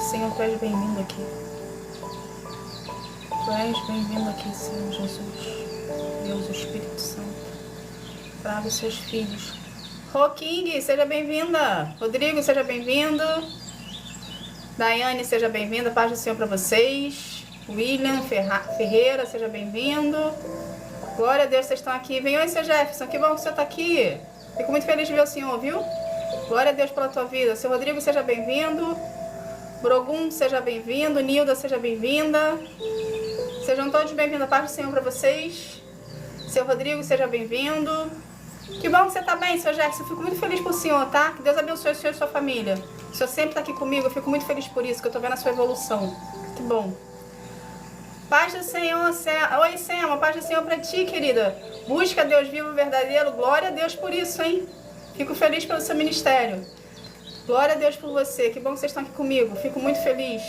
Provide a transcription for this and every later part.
Senhor, tu és bem-vindo aqui. Tu és bem-vindo aqui, Senhor Jesus. Deus, o Espírito Santo. Traga os seus filhos. Rô King, seja bem-vinda. Rodrigo, seja bem-vindo. Daiane, seja bem-vinda. Paz do Senhor para vocês. William Ferreira, seja bem-vindo. Glória a Deus, vocês estão aqui. Venham, seu Jefferson, que bom que o senhor está aqui. Fico muito feliz de ver o senhor, viu? Glória a Deus pela tua vida. Seu Rodrigo, seja bem-vindo. Brogum, seja bem-vindo. Nilda, seja bem-vinda. Sejam todos bem-vindos. Paz do Senhor para vocês. Seu Rodrigo, seja bem-vindo. Que bom que você está bem, seu Jefferson. Eu fico muito feliz por senhor, tá? Que Deus abençoe o senhor e sua família. O senhor sempre está aqui comigo. Eu fico muito feliz por isso, que eu estou vendo a sua evolução. Que bom. Paz do Senhor, Oi, Selma, paz do Senhor para ti, querida. Busca Deus vivo e verdadeiro. Glória a Deus por isso, hein? Fico feliz pelo seu ministério. Glória a Deus por você. Que bom que vocês estão aqui comigo. Fico muito feliz.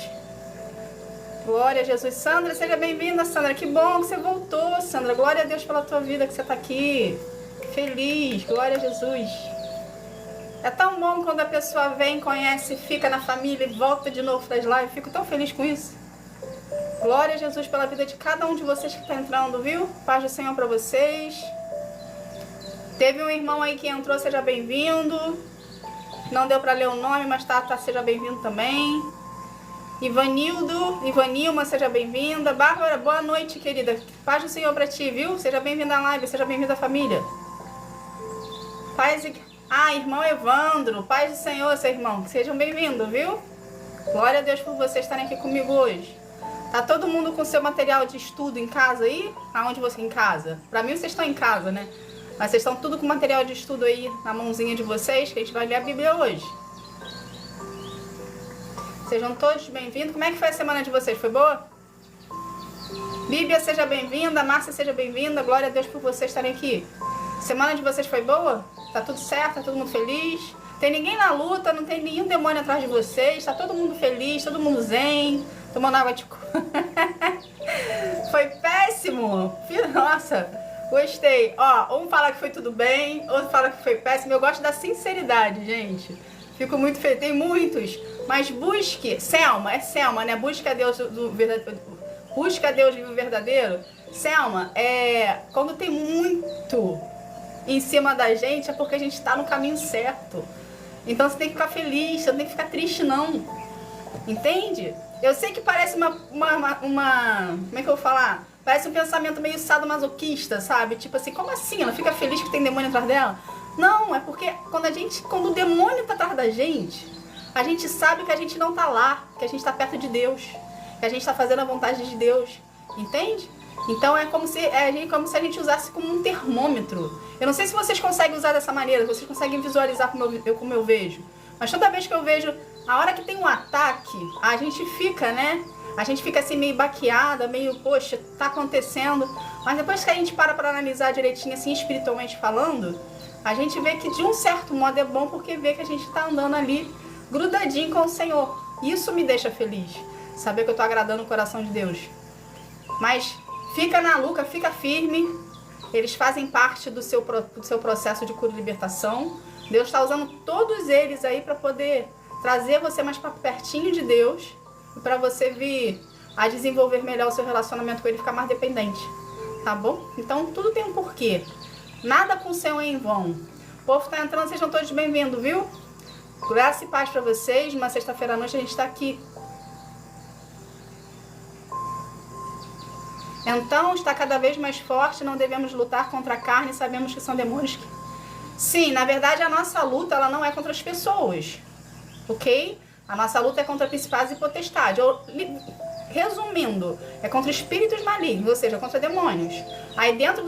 Glória a Jesus. Sandra, seja bem-vinda, Sandra. Que bom que você voltou, Sandra. Glória a Deus pela tua vida, que você está aqui. Feliz. Glória a Jesus. É tão bom quando a pessoa vem, conhece, fica na família e volta de novo para as lives. Fico tão feliz com isso. Glória a Jesus pela vida de cada um de vocês que está entrando, viu? Paz do Senhor para vocês. Teve um irmão aí que entrou, seja bem-vindo. Não deu para ler o nome, mas seja bem-vindo também. Ivanilma, seja bem-vinda. Bárbara, boa noite, querida. Paz do Senhor para ti, viu? Seja bem-vinda à live, seja bem-vinda à família. Irmão Evandro, paz do Senhor, seu irmão. Sejam bem-vindos, viu? Glória a Deus por vocês estarem aqui comigo hoje. Tá todo mundo com seu material de estudo em casa aí? Aonde você em casa? Pra mim vocês estão em casa, né? Mas vocês estão tudo com material de estudo aí na mãozinha de vocês, que a gente vai ler a Bíblia hoje. Sejam todos bem-vindos. Como é que foi a semana de vocês? Foi boa? Bíblia, seja bem-vinda. Márcia, seja bem-vinda. Glória a Deus por vocês estarem aqui. Semana de vocês foi boa? Tá tudo certo? Tá todo mundo feliz? Tem ninguém na luta, não tem nenhum demônio atrás de vocês. Tá todo mundo feliz, todo mundo zen. Tomando água de coco. Foi péssimo. Nossa, gostei. Ó, um fala que foi tudo bem, outro fala que foi péssimo. Eu gosto da sinceridade, gente. Fico muito feliz. Tem muitos. Mas busque. Selma, é Selma, né? Busca Deus do verdadeiro. Busca Deus vivo verdadeiro. Selma, quando tem muito em cima da gente, é porque a gente tá no caminho certo. Então você tem que ficar feliz, você não tem que ficar triste, não. Entende? Eu sei que parece como é que eu vou falar? Parece um pensamento meio sadomasoquista, sabe? Tipo assim, como assim? Ela fica feliz que tem demônio atrás dela? Não, é porque quando o demônio tá atrás da gente, a gente sabe que a gente não tá lá, que a gente tá perto de Deus, que a gente tá fazendo a vontade de Deus, entende? Então é como se a gente usasse como um termômetro. Eu não sei se vocês conseguem usar dessa maneira, vocês conseguem visualizar como eu vejo. Mas toda vez que eu vejo, a hora que tem um ataque, a gente fica, né? A gente fica assim meio baqueada, meio, poxa, tá acontecendo. Mas depois que a gente para analisar direitinho, assim, espiritualmente falando, a gente vê que de um certo modo é bom, porque vê que a gente tá andando ali grudadinho com o Senhor. Isso me deixa feliz, saber que eu tô agradando o coração de Deus. Mas fica na luta, fica firme. Eles fazem parte do seu processo de cura e libertação. Deus está usando todos eles aí para poder trazer você mais para pertinho de Deus e para você vir a desenvolver melhor o seu relacionamento com Ele, ficar mais dependente, tá bom? Então tudo tem um porquê. Nada com o Senhor é em vão. O povo está entrando, sejam todos bem-vindos, viu? Graça e paz para vocês. Uma sexta-feira à noite a gente está aqui. Então está cada vez mais forte, não devemos lutar contra a carne, sabemos que são demônios que... Sim, na verdade a nossa luta ela não é contra as pessoas, ok? A nossa luta é contra principados e potestades. Resumindo, é contra espíritos malignos, ou seja, contra demônios. Aí dentro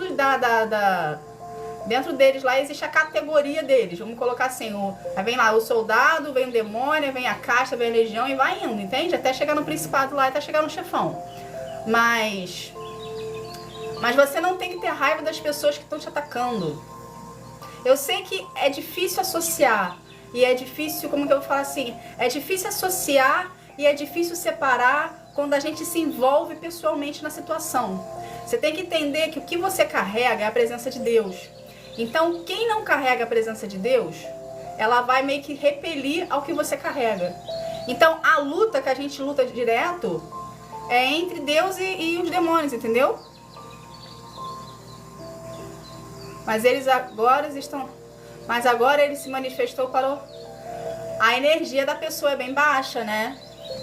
dentro deles lá existe a categoria deles. Vamos colocar assim, aí vem lá o soldado, vem o demônio, vem a casta, vem a legião e vai indo, entende? Até chegar no principado lá e até chegar no chefão. Mas você não tem que ter raiva das pessoas que estão te atacando. Eu sei que é difícil associar, e é difícil, como que eu vou falar assim, é difícil associar e é difícil separar quando a gente se envolve pessoalmente na situação. Você tem que entender que o que você carrega é a presença de Deus. Então, quem não carrega a presença de Deus, ela vai meio que repelir ao que você carrega. Então, a luta que a gente luta direto é entre Deus e os demônios, entendeu? Mas agora ele se manifestou para a energia da pessoa é bem baixa, né?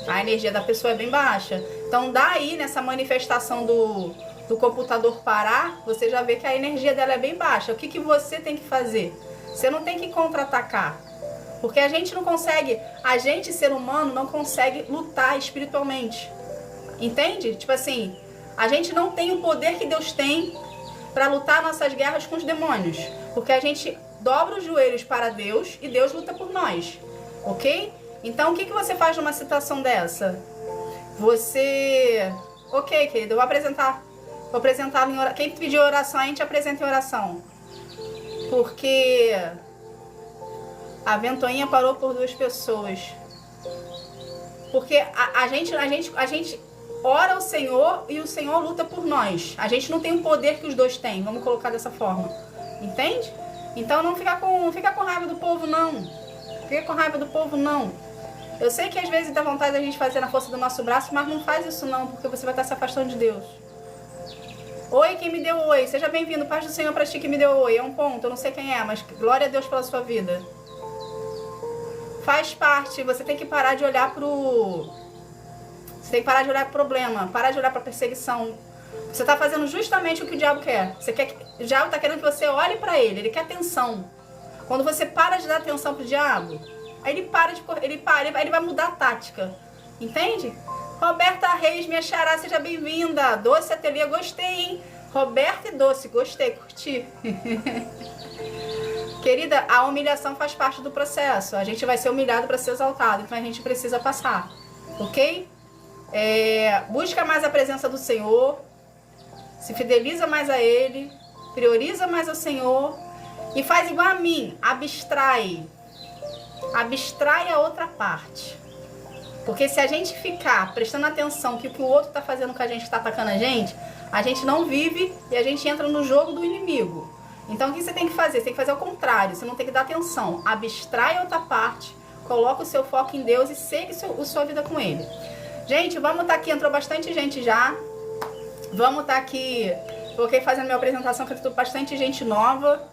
A energia da pessoa é bem baixa. Então, daí, nessa manifestação do computador parar, você já vê que a energia dela é bem baixa. O que você tem que fazer? Você não tem que contra-atacar. Porque a gente não consegue, a gente, ser humano, não consegue lutar espiritualmente. Entende? Tipo assim, a gente não tem o poder que Deus tem para lutar nossas guerras com os demônios. Porque a gente dobra os joelhos para Deus e Deus luta por nós. Ok? Então, o que você faz numa situação dessa? Você... Ok, querido, eu vou apresentar em oração. Quem pediu oração, a gente apresenta em oração. Porque a ventoinha parou por 2 pessoas. Porque a gente ora ao Senhor e o Senhor luta por nós. A gente não tem o poder que os dois têm, vamos colocar dessa forma. Entende? Então não fica com raiva do povo, não. Fica com raiva do povo, não. Eu sei que às vezes dá vontade da gente fazer na força do nosso braço, mas não faz isso não, porque você vai estar se afastando de Deus. Oi, quem me deu oi? Seja bem-vindo. Paz do Senhor para ti que me deu oi. É um ponto, eu não sei quem é, mas glória a Deus pela sua vida. Faz parte, você tem que parar de olhar pro... Você tem que parar de olhar pro problema, parar de olhar pra perseguição. Você tá fazendo justamente o que o diabo quer. O diabo tá querendo que você olhe pra ele quer atenção. Quando você para de dar atenção pro diabo, aí ele vai mudar a tática. Entende? Roberta Reis, minha xará, seja bem-vinda. Doce Ateliê, gostei, hein? Roberta e Doce, gostei, curti. Querida, a humilhação faz parte do processo. A gente vai ser humilhado para ser exaltado, então a gente precisa passar, ok? Busca mais a presença do Senhor, se fideliza mais a Ele, prioriza mais ao Senhor e faz igual a mim, abstrai a outra parte. Porque se a gente ficar prestando atenção que o que o outro está fazendo com a gente, está atacando a gente não vive e a gente entra no jogo do inimigo. Então o que você tem que fazer? Você tem que fazer o contrário, você não tem que dar atenção. Abstrai a outra parte, coloca o seu foco em Deus e segue a sua vida com Ele. Gente, vamos estar aqui, entrou bastante gente já. Vamos estar aqui, coloquei fazendo minha apresentação, que entrou bastante gente nova.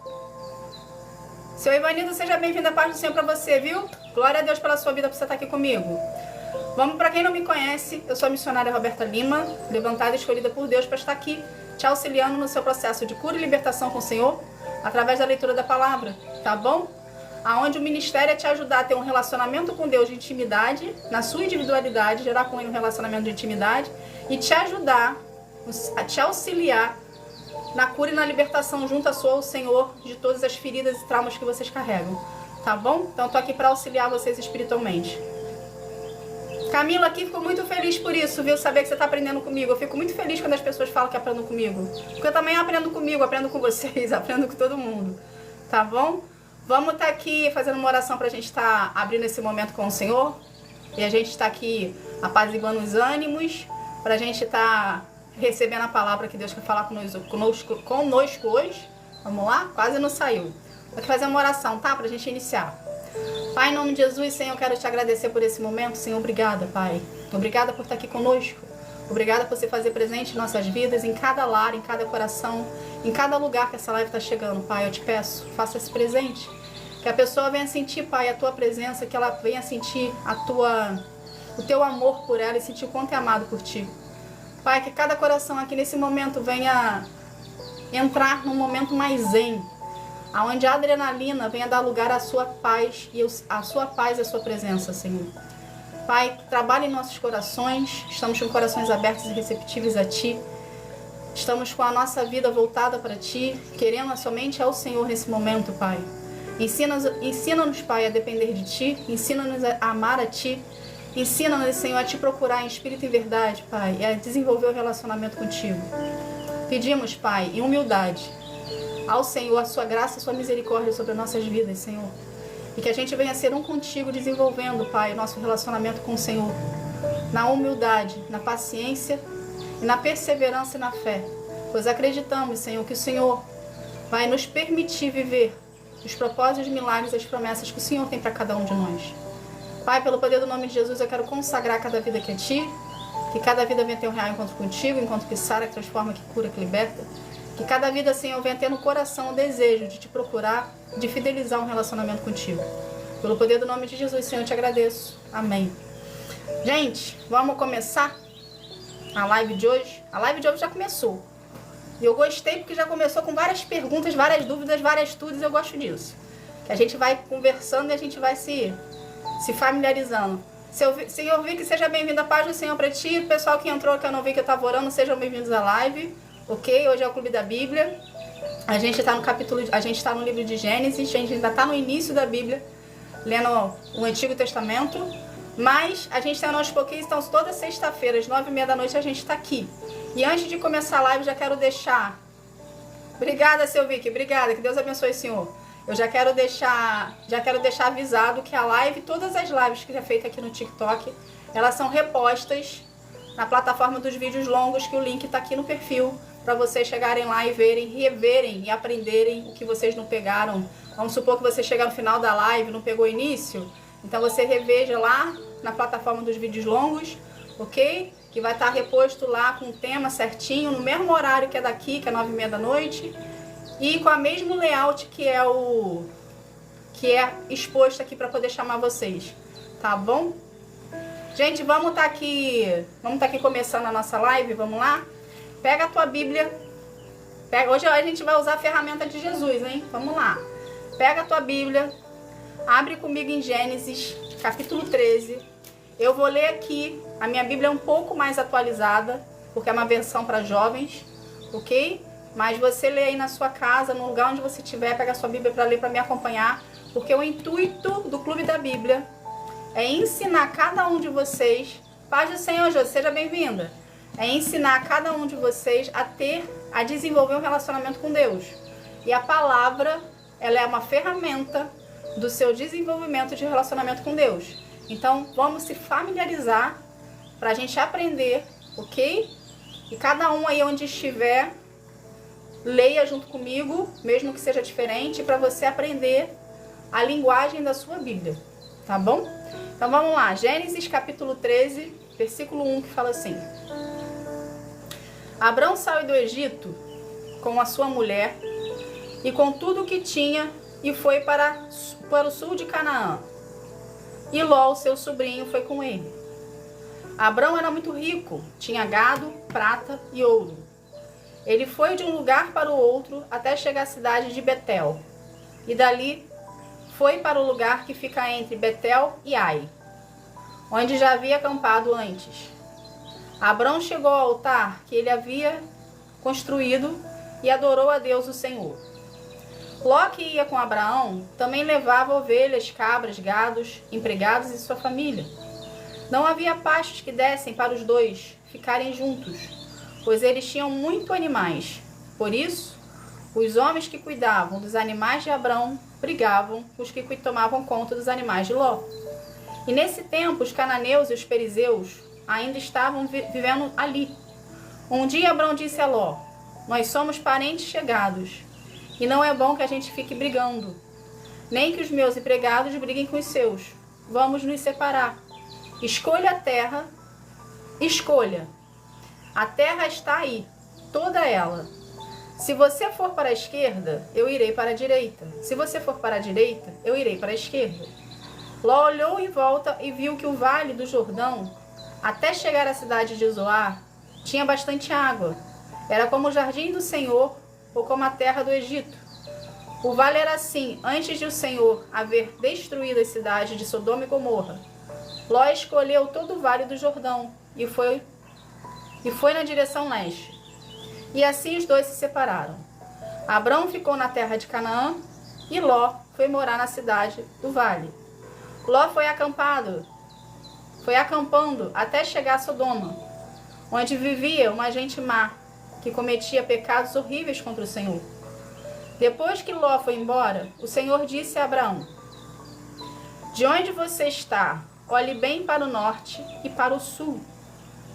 Seu Ivanildo, seja bem-vindo, a paz do Senhor para você, viu? Glória a Deus pela sua vida, por você estar aqui comigo. Vamos, para quem não me conhece, eu sou a missionária Roberta Lima, levantada e escolhida por Deus para estar aqui, te auxiliando no seu processo de cura e libertação com o Senhor, através da leitura da palavra, tá bom? Aonde o ministério é te ajudar a ter um relacionamento com Deus de intimidade, na sua individualidade, gerar com Ele um relacionamento de intimidade e te ajudar, a te auxiliar na cura e na libertação junto ao Senhor de todas as feridas e traumas que vocês carregam, tá bom? Então eu tô aqui para auxiliar vocês espiritualmente. Camila aqui ficou muito feliz por isso, viu? Saber que você está aprendendo comigo. Eu fico muito feliz quando as pessoas falam que aprendem comigo. Porque eu também aprendo comigo, aprendo com vocês, aprendo com todo mundo. Tá bom? Vamos estar aqui fazendo uma oração para a gente estar abrindo esse momento com o Senhor. E a gente está aqui apaziguando os ânimos, para a gente estar recebendo a palavra que Deus quer falar conosco hoje. Vamos lá? Quase não saiu. Vou fazer uma oração, tá? Para a gente iniciar. Pai, em nome de Jesus, Senhor, eu quero te agradecer por esse momento. Senhor, obrigada, Pai. Obrigada por estar aqui conosco. Obrigada por você fazer presente em nossas vidas, em cada lar, em cada coração, em cada lugar que essa live está chegando, Pai. Eu te peço, faça esse presente. Que a pessoa venha sentir, Pai, a tua presença, que ela venha sentir o teu amor por ela e sentir o quanto é amado por ti. Pai, que cada coração aqui nesse momento venha entrar num momento mais zen, onde a adrenalina venha dar lugar à sua paz e a sua presença, Senhor. Pai, trabalhe em nossos corações, estamos com corações abertos e receptivos a Ti. Estamos com a nossa vida voltada para Ti, querendo somente ao Senhor nesse momento, Pai. Ensina-nos, Pai, a depender de Ti, ensina-nos a amar a Ti, ensina-nos, Senhor, a Te procurar em espírito e verdade, Pai, e a desenvolver o relacionamento contigo. Pedimos, Pai, em humildade, ao Senhor, a sua graça, a sua misericórdia sobre as nossas vidas, Senhor. E que a gente venha ser um contigo, desenvolvendo, Pai, o nosso relacionamento com o Senhor. Na humildade, na paciência, e na perseverança e na fé. Pois acreditamos, Senhor, que o Senhor vai nos permitir viver os propósitos, os milagres e as promessas que o Senhor tem para cada um de nós. Pai, pelo poder do nome de Jesus, eu quero consagrar cada vida aqui a Ti. Que cada vida venha ter um real encontro contigo, encontro que sara, que transforma, que cura, que liberta. Que cada vida, Senhor, venha ter no coração o desejo de Te procurar, de fidelizar um relacionamento contigo. Pelo poder do nome de Jesus, Senhor, eu Te agradeço. Amém. Gente, vamos começar a live de hoje. A live de hoje já começou. E eu gostei porque já começou com várias perguntas, várias dúvidas, várias tudo. Eu gosto disso. Que a gente vai conversando e a gente vai se familiarizando. Senhor Vic, seja bem-vindo à paz do Senhor para ti. O pessoal que entrou, que eu não vi que eu estava orando, sejam bem-vindos à live. Ok? Hoje é o Clube da Bíblia. A gente está no livro de Gênesis, a gente ainda está no início da Bíblia, lendo o Antigo Testamento. Mas a gente está aos pouquinhos, então toda sexta-feira, às 9h30 da noite, a gente está aqui. E antes de começar a live, já quero deixar... Obrigada, seu Vicky, obrigada, que Deus abençoe, Senhor. Eu já quero deixar avisado que a live, todas as lives que já feita aqui no TikTok, elas são repostas na plataforma dos vídeos longos, que o link está aqui no perfil, para vocês chegarem lá e verem, reverem e aprenderem o que vocês não pegaram. Vamos supor que você chegar no final da live e não pegou o início, então você reveja lá na plataforma dos vídeos longos, ok? Que vai estar reposto lá com o tema certinho, no mesmo horário que é daqui, que é 9h30 da noite. E com a mesmo layout que é exposto aqui para poder chamar vocês, tá bom? Gente, vamos tá aqui começando a nossa live, vamos lá? Pega a tua Bíblia. Hoje a gente vai usar a ferramenta de Jesus, hein? Vamos lá. Pega a tua Bíblia, abre comigo em Gênesis, capítulo 13. Eu vou ler aqui, a minha Bíblia é um pouco mais atualizada, porque é uma versão para jovens, ok? Mas você lê aí na sua casa, no lugar onde você estiver, pega a sua Bíblia para ler, para me acompanhar. Porque o intuito do Clube da Bíblia é ensinar cada um de vocês... Paz do Senhor, Jô, seja bem-vinda. É ensinar cada um de vocês a desenvolver um relacionamento com Deus. E a palavra, ela é uma ferramenta do seu desenvolvimento de relacionamento com Deus. Então, vamos se familiarizar para a gente aprender, ok? E cada um aí onde estiver... Leia junto comigo, mesmo que seja diferente, para você aprender a linguagem da sua Bíblia, tá bom? Então vamos lá, Gênesis capítulo 13, versículo 1, que fala assim: Abrão saiu do Egito com a sua mulher e com tudo o que tinha e foi para o sul de Canaã. E Ló, seu sobrinho, foi com ele. Abrão era muito rico, tinha gado, prata e ouro. Ele foi de um lugar para o outro até chegar à cidade de Betel. E dali foi para o lugar que fica entre Betel e Ai, onde já havia acampado antes. Abrão chegou ao altar que ele havia construído e adorou a Deus o Senhor. Ló, que ia com Abraão, também levava ovelhas, cabras, gados, empregados e sua família. Não havia pastos que dessem para os dois ficarem juntos, pois eles tinham muito animais. Por isso, os homens que cuidavam dos animais de Abrão brigavam com os que tomavam conta dos animais de Ló. E nesse tempo, os cananeus e os perizeus ainda estavam vivendo ali. Um dia Abrão disse a Ló: Nós somos parentes chegados, e não é bom que a gente fique brigando, nem que os meus empregados briguem com os seus. Vamos nos separar. Escolha a terra, escolha. A terra está aí, toda ela. Se você for para a esquerda, eu irei para a direita. Se você for para a direita, eu irei para a esquerda. Ló olhou em volta e viu que o vale do Jordão, até chegar à cidade de Zoar, tinha bastante água. Era como o jardim do Senhor ou como a terra do Egito. O vale era assim, antes de o Senhor haver destruído as cidades de Sodoma e Gomorra. Ló escolheu todo o vale do Jordão e foi na direção leste. E assim os dois se separaram. Abrão ficou na terra de Canaã e Ló foi morar na cidade do vale. Ló foi acampando até chegar a Sodoma, onde vivia uma gente má, que cometia pecados horríveis contra o Senhor. Depois que Ló foi embora, o Senhor disse a Abraão: De onde você está, olhe bem para o norte e para o sul,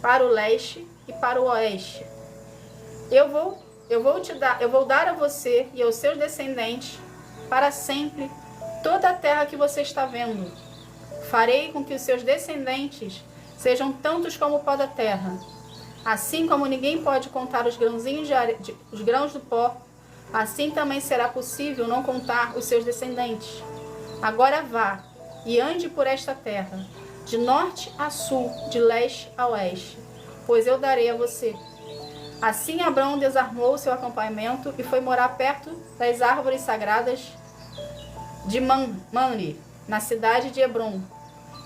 para o leste e para o oeste. Eu vou dar a você e aos seus descendentes para sempre toda a terra que você está vendo. Farei com que os seus descendentes sejam tantos como o pó da terra. Assim como ninguém pode contar os grãozinhos os grãos do pó, assim também será possível não contar os seus descendentes. Agora vá e ande por esta terra, de norte a sul, de leste a oeste, pois eu darei a você. Assim Abrão desarmou seu acampamento e foi morar perto das árvores sagradas de Mamre, na cidade de Hebrom.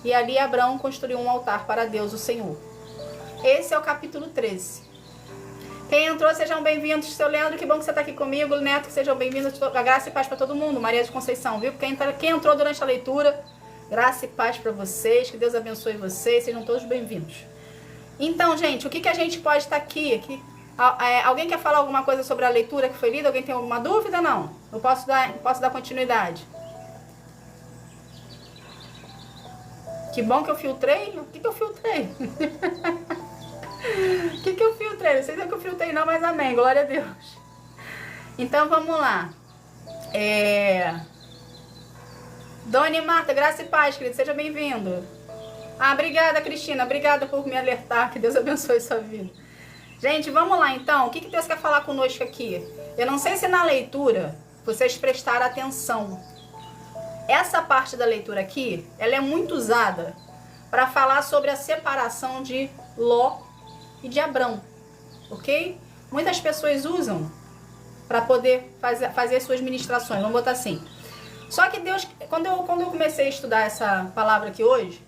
E ali Abrão construiu um altar para Deus, o Senhor. Esse é o capítulo 13. Quem entrou, sejam bem-vindos. Seu Leandro, que bom que você está aqui comigo. Neto, que sejam bem-vindos. A graça e paz para todo mundo. Maria de Conceição, viu? Quem entrou durante a leitura, graça e paz para vocês. Que Deus abençoe vocês. Sejam todos bem-vindos. Então, gente, o que a gente pode estar aqui? Alguém quer falar alguma coisa sobre a leitura que foi lida? Alguém tem alguma dúvida? Não? Eu posso dar continuidade. Que bom que eu filtrei. O que eu filtrei? O que eu filtrei? Não sei se é que eu filtrei não, mas amém. Glória a Deus. Então, vamos lá. Dona e Marta, graça e paz, querido. Seja bem-vindo. Obrigada, Cristina. Obrigada por me alertar. Que Deus abençoe sua vida. Gente, vamos lá, então. O que Deus quer falar conosco aqui? Eu não sei se na leitura vocês prestaram atenção. Essa parte da leitura aqui, ela é muito usada para falar sobre a separação de Ló e de Abrão, ok? Muitas pessoas usam para poder fazer suas ministrações, vamos botar assim. Só que Deus, quando eu comecei a estudar essa palavra aqui hoje,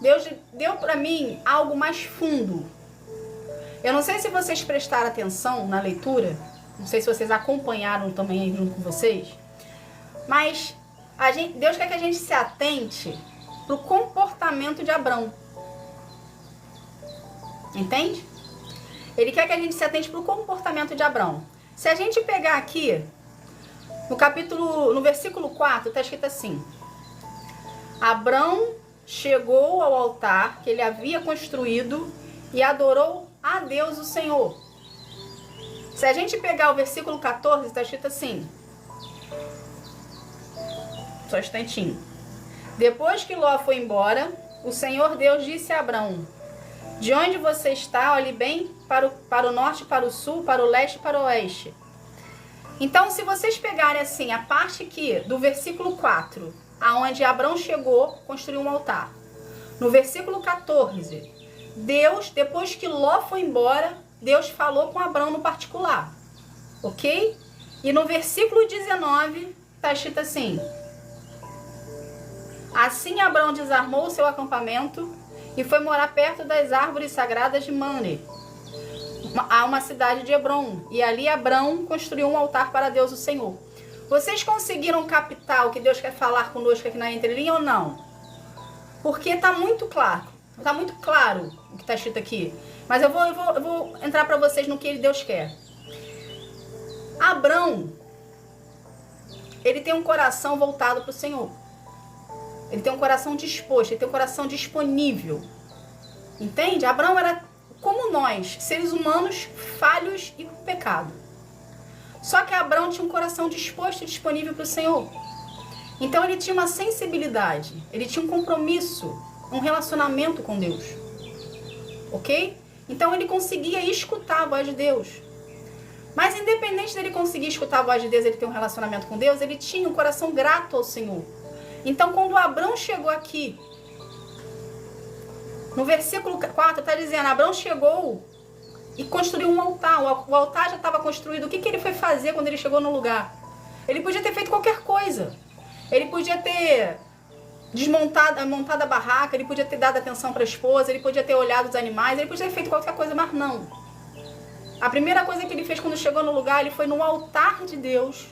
Deus deu para mim algo mais fundo. Eu não sei se vocês prestaram atenção na leitura, não sei se vocês acompanharam também aí junto com vocês, mas Deus quer que a gente se atente para o comportamento de Abrão. Entende? Ele quer que a gente se atente para o comportamento de Abrão. Se a gente pegar aqui, no versículo 4, está escrito assim: Abrão chegou ao altar que ele havia construído e adorou a Deus o Senhor. Se a gente pegar o versículo 14, está escrito assim. Só um instantinho. Depois que Ló foi embora, o Senhor Deus disse a Abrão: de onde você está, olhe bem para o norte, para o sul, para o leste e para o oeste. Então, se vocês pegarem assim, a parte aqui do versículo 4, aonde Abrão chegou, construiu um altar. No versículo 14, Deus, depois que Ló foi embora, Deus falou com Abrão no particular. Ok? E no versículo 19, está escrito assim: assim Abrão desarmou o seu acampamento e foi morar perto das árvores sagradas de Mamre, a uma cidade de Hebrom. E ali Abrão construiu um altar para Deus o Senhor. Vocês conseguiram captar o que Deus quer falar conosco aqui na entrelinha ou não? Porque está muito claro. Está muito claro o que está escrito aqui. Mas eu vou entrar para vocês no que Deus quer. Abrão, ele tem um coração voltado para o Senhor. Ele tem um coração disposto, ele tem um coração disponível. Entende? Abrão era como nós, seres humanos falhos e com pecado. Só que Abrão tinha um coração disposto e disponível para o Senhor. Então ele tinha uma sensibilidade, ele tinha um compromisso, um relacionamento com Deus. Ok? Então ele conseguia escutar a voz de Deus. Mas independente dele conseguir escutar a voz de Deus, ele ter um relacionamento com Deus, ele tinha um coração grato ao Senhor. Então quando Abrão chegou aqui, no versículo 4 está dizendo, Abrão chegou e construiu um altar. O altar já estava construído. O que ele foi fazer quando ele chegou no lugar? Ele podia ter feito qualquer coisa. Ele podia ter montado a barraca, ele podia ter dado atenção para a esposa, ele podia ter olhado os animais, ele podia ter feito qualquer coisa, mas não. A primeira coisa que ele fez quando chegou no lugar, ele foi no altar de Deus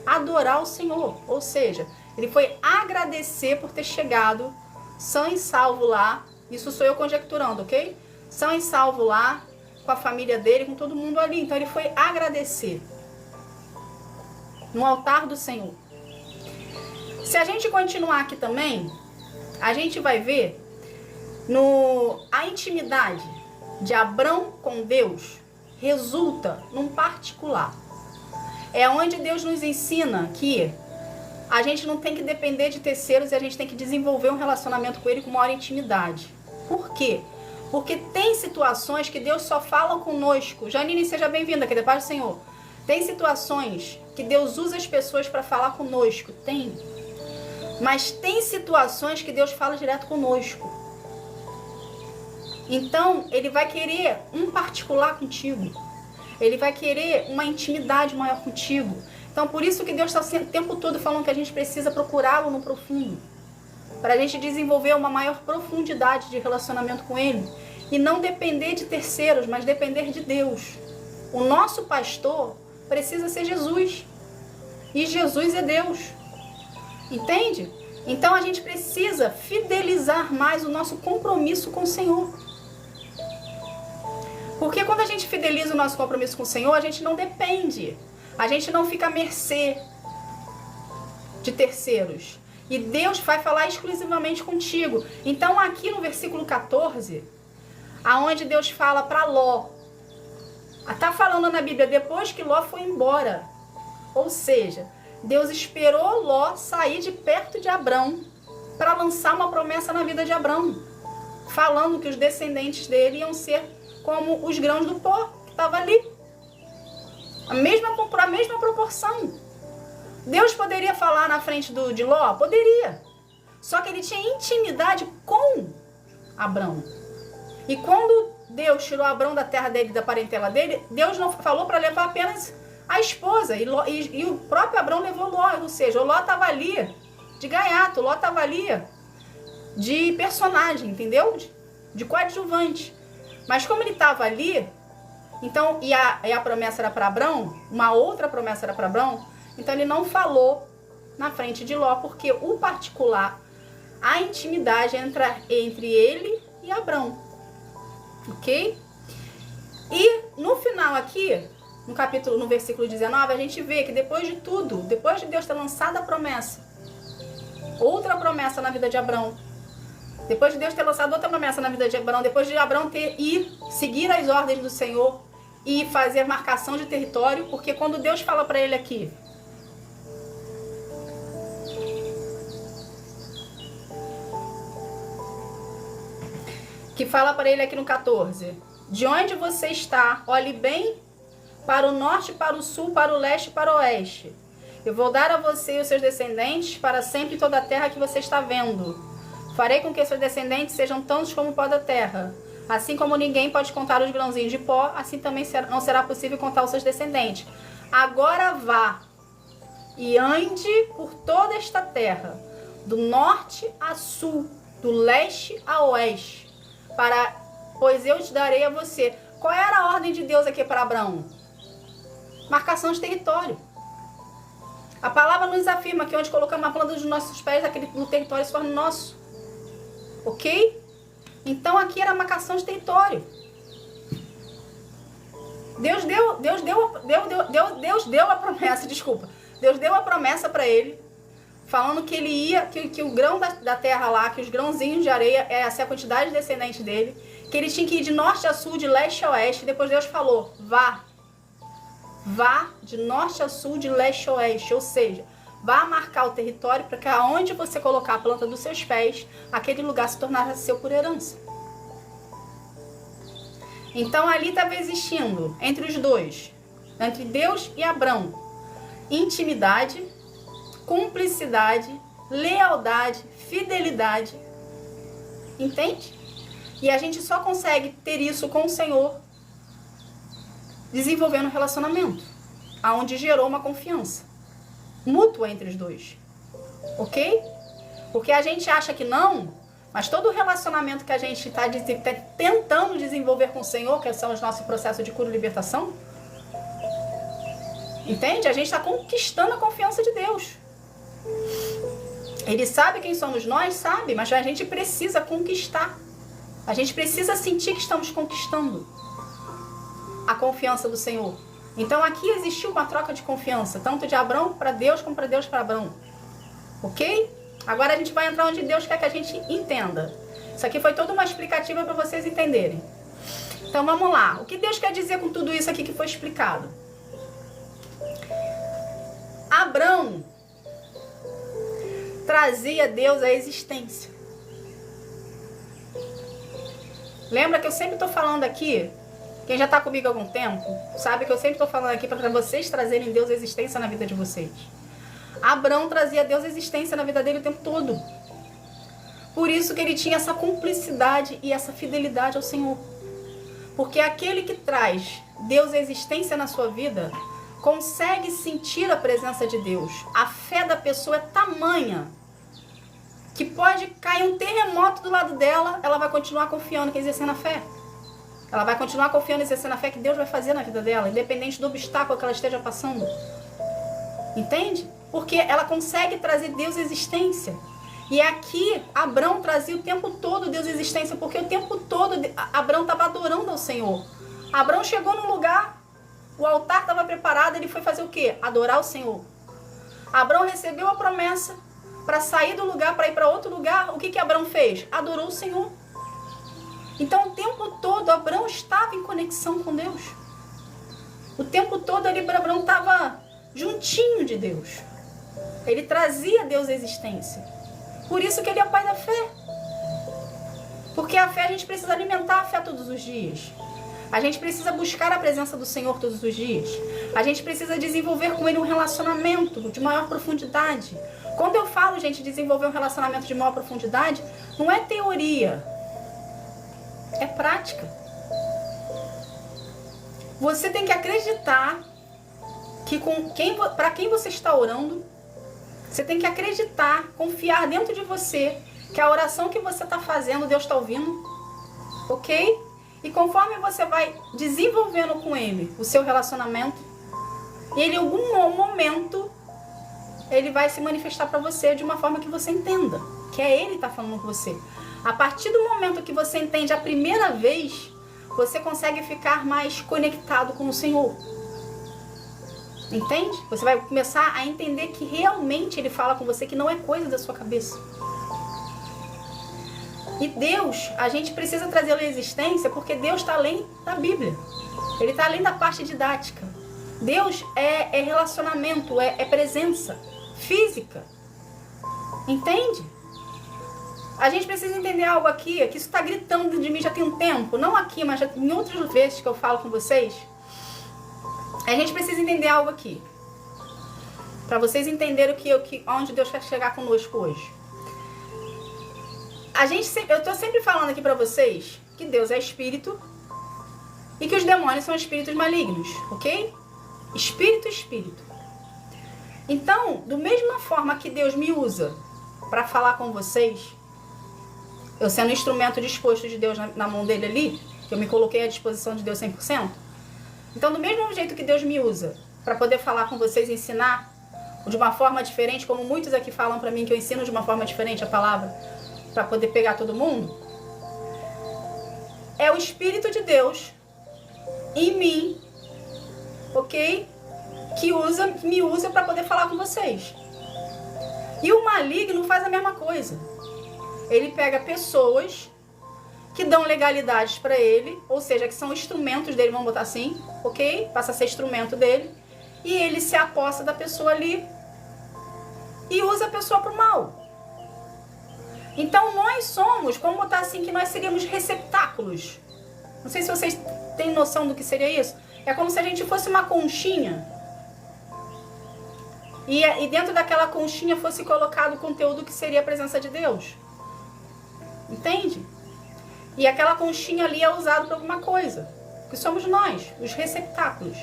adorar o Senhor. Ou seja, ele foi agradecer por ter chegado são e salvo lá. Isso sou eu conjecturando, ok? São e salvo lá, com a família dele, com todo mundo ali. Então ele foi agradecer no altar do Senhor. Se a gente continuar aqui também, a gente vai ver a intimidade de Abrão com Deus resulta num particular. É onde Deus nos ensina que a gente não tem que depender de terceiros e a gente tem que desenvolver um relacionamento com ele com maior intimidade. Por quê? Porque tem situações que Deus só fala conosco. Janine, seja bem-vinda, aqui da paz do Senhor. Tem situações que Deus usa as pessoas para falar conosco. Tem. Mas tem situações que Deus fala direto conosco. Então, ele vai querer um particular contigo. Ele vai querer uma intimidade maior contigo. Então, por isso que Deus está o tempo todo falando que a gente precisa procurá-lo no profundo. Para a gente desenvolver uma maior profundidade de relacionamento com ele. E não depender de terceiros, mas depender de Deus. O nosso pastor precisa ser Jesus. E Jesus é Deus. Entende? Então a gente precisa fidelizar mais o nosso compromisso com o Senhor. Porque quando a gente fideliza o nosso compromisso com o Senhor, a gente não depende. A gente não fica à mercê de terceiros. E Deus vai falar exclusivamente contigo. Então aqui no versículo 14, aonde Deus fala para Ló, está falando na Bíblia, depois que Ló foi embora. Ou seja, Deus esperou Ló sair de perto de Abrão para lançar uma promessa na vida de Abrão. Falando que os descendentes dele iam ser como os grãos do pó que estava ali. A mesma proporção. Deus poderia falar na frente de Ló? Poderia. Só que ele tinha intimidade com Abrão. E quando Deus tirou Abrão da terra dele, da parentela dele, Deus não falou para levar apenas a esposa. E o próprio Abrão levou Ló. Ou seja, o Ló estava ali de gaiato, o Ló estava ali de personagem, entendeu? De coadjuvante. Mas como ele estava ali, então, e a promessa era para Abrão, uma outra promessa era para Abrão, então ele não falou na frente de Ló, porque o particular, a intimidade entra entre ele e Abrão. Ok? E no final aqui, no versículo 19, a gente vê que depois de tudo, depois de Deus ter lançado a promessa, outra promessa na vida de Abrão, depois de Deus ter lançado outra promessa na vida de Abrão, depois de Abrão seguir as ordens do Senhor e fazer marcação de território, porque quando Deus fala para ele aqui, que fala para ele aqui no 14, de onde você está, olhe bem para o norte, para o sul, para o leste e para o oeste. Eu vou dar a você e os seus descendentes para sempre toda a terra que você está vendo. Farei com que seus descendentes sejam tantos como o pó da terra. Assim como ninguém pode contar os grãozinhos de pó, assim também não será possível contar os seus descendentes. Agora vá e ande por toda esta terra, do norte a sul, do leste a oeste, pois eu te darei a você. Qual era a ordem de Deus aqui para Abraão? Marcação de território. A palavra nos afirma que onde colocamos a planta dos nossos pés, no território se torna nosso. Ok? Então aqui era marcação de território. Deus deu a promessa, desculpa. Deus deu a promessa para ele, falando que ele ia, que o grão da terra lá, que os grãozinhos de areia, essa é a quantidade de descendentes dele, que ele tinha que ir de norte a sul, de leste a oeste. Depois Deus falou, vá de norte a sul, de leste a oeste, ou seja, vá marcar o território para que aonde você colocar a planta dos seus pés, aquele lugar se tornasse seu por herança. Então ali estava existindo, entre os dois, entre Deus e Abrão, intimidade, cumplicidade, lealdade, fidelidade. Entende? E a gente só consegue ter isso com o Senhor desenvolvendo um relacionamento, aonde gerou uma confiança mútua entre os dois. Ok? Porque a gente acha que não, mas todo o relacionamento que a gente está tentando desenvolver com o Senhor, que são os nossos processos de cura e libertação, entende? A gente está conquistando a confiança de Deus. Ele sabe quem somos nós, sabe, mas a gente precisa conquistar. A gente precisa sentir que estamos conquistando a confiança do Senhor. Então aqui existiu uma troca de confiança, tanto de Abrão para Deus como para Deus para Abrão. Ok? Agora a gente vai entrar onde Deus quer que a gente entenda. Isso aqui foi toda uma explicativa para vocês entenderem. Então vamos lá. O que Deus quer dizer com tudo isso aqui que foi explicado? Abrão trazia Deus à existência. Lembra que eu sempre estou falando aqui, quem já está comigo há algum tempo, sabe que eu sempre estou falando aqui para vocês trazerem Deus à existência na vida de vocês. Abraão trazia Deus à existência na vida dele o tempo todo. Por isso que ele tinha essa cumplicidade e essa fidelidade ao Senhor. Porque aquele que traz Deus à existência na sua vida, consegue sentir a presença de Deus. A fé da pessoa é tamanha que pode cair um terremoto do lado dela, ela vai continuar confiando, exercendo a fé. Ela vai continuar confiando, exercendo a fé que Deus vai fazer na vida dela, independente do obstáculo que ela esteja passando. Entende? Porque ela consegue trazer Deus à existência. E aqui, Abraão trazia o tempo todo Deus à existência, porque o tempo todo Abraão estava adorando ao Senhor. Abraão chegou num lugar, o altar estava preparado, ele foi fazer o quê? Adorar o Senhor. Abraão recebeu a promessa para sair do lugar, para ir para outro lugar. O que Abraão fez? Adorou o Senhor. Então, o tempo todo, Abraão estava em conexão com Deus. O tempo todo, ali, Abraão estava juntinho de Deus. Ele trazia Deus à existência. Por isso que ele é o pai da fé. Porque a fé, a gente precisa alimentar a fé todos os dias. A gente precisa buscar a presença do Senhor todos os dias. A gente precisa desenvolver com Ele um relacionamento de maior profundidade. Quando eu falo, gente, desenvolver um relacionamento de maior profundidade, não é teoria. É prática. Você tem que acreditar que para quem você está orando, você tem que acreditar, confiar dentro de você que a oração que você está fazendo, Deus está ouvindo. Ok? E conforme você vai desenvolvendo com Ele o seu relacionamento, Ele em algum momento, Ele vai se manifestar para você de uma forma que você entenda. Que é Ele que está falando com você. A partir do momento que você entende a primeira vez, você consegue ficar mais conectado com o Senhor. Entende? Você vai começar a entender que realmente Ele fala com você, que não é coisa da sua cabeça. E Deus, a gente precisa trazê-lo à existência porque Deus está além da Bíblia. Ele está além da parte didática. Deus é relacionamento, é presença física. Entende? A gente precisa entender algo aqui, que isso está gritando dentro de mim já tem um tempo. Não aqui, mas já em outras vezes que eu falo com vocês. A gente precisa entender algo aqui. Para vocês entenderem onde Deus quer chegar conosco hoje. Eu estou sempre falando aqui para vocês que Deus é espírito e que os demônios são espíritos malignos, ok? Espírito. Então, da mesma forma que Deus me usa para falar com vocês, eu sendo instrumento disposto de Deus na mão dele ali, que eu me coloquei à disposição de Deus 100%, então do mesmo jeito que Deus me usa para poder falar com vocês e ensinar de uma forma diferente, como muitos aqui falam para mim que eu ensino de uma forma diferente a palavra, para poder pegar todo mundo, é o Espírito de Deus em mim, ok? Que me usa para poder falar com vocês. E o maligno faz a mesma coisa. Ele pega pessoas que dão legalidades para ele, ou seja, que são instrumentos dele, vamos botar assim, ok? Passa a ser instrumento dele, e ele se aposta da pessoa ali e usa a pessoa para o mal. Então nós somos, vamos botar assim, que nós seríamos receptáculos. Não sei se vocês têm noção do que seria isso. É como se a gente fosse uma conchinha. E dentro daquela conchinha fosse colocado o conteúdo que seria a presença de Deus. Entende? E aquela conchinha ali é usada para alguma coisa. Que somos nós, os receptáculos.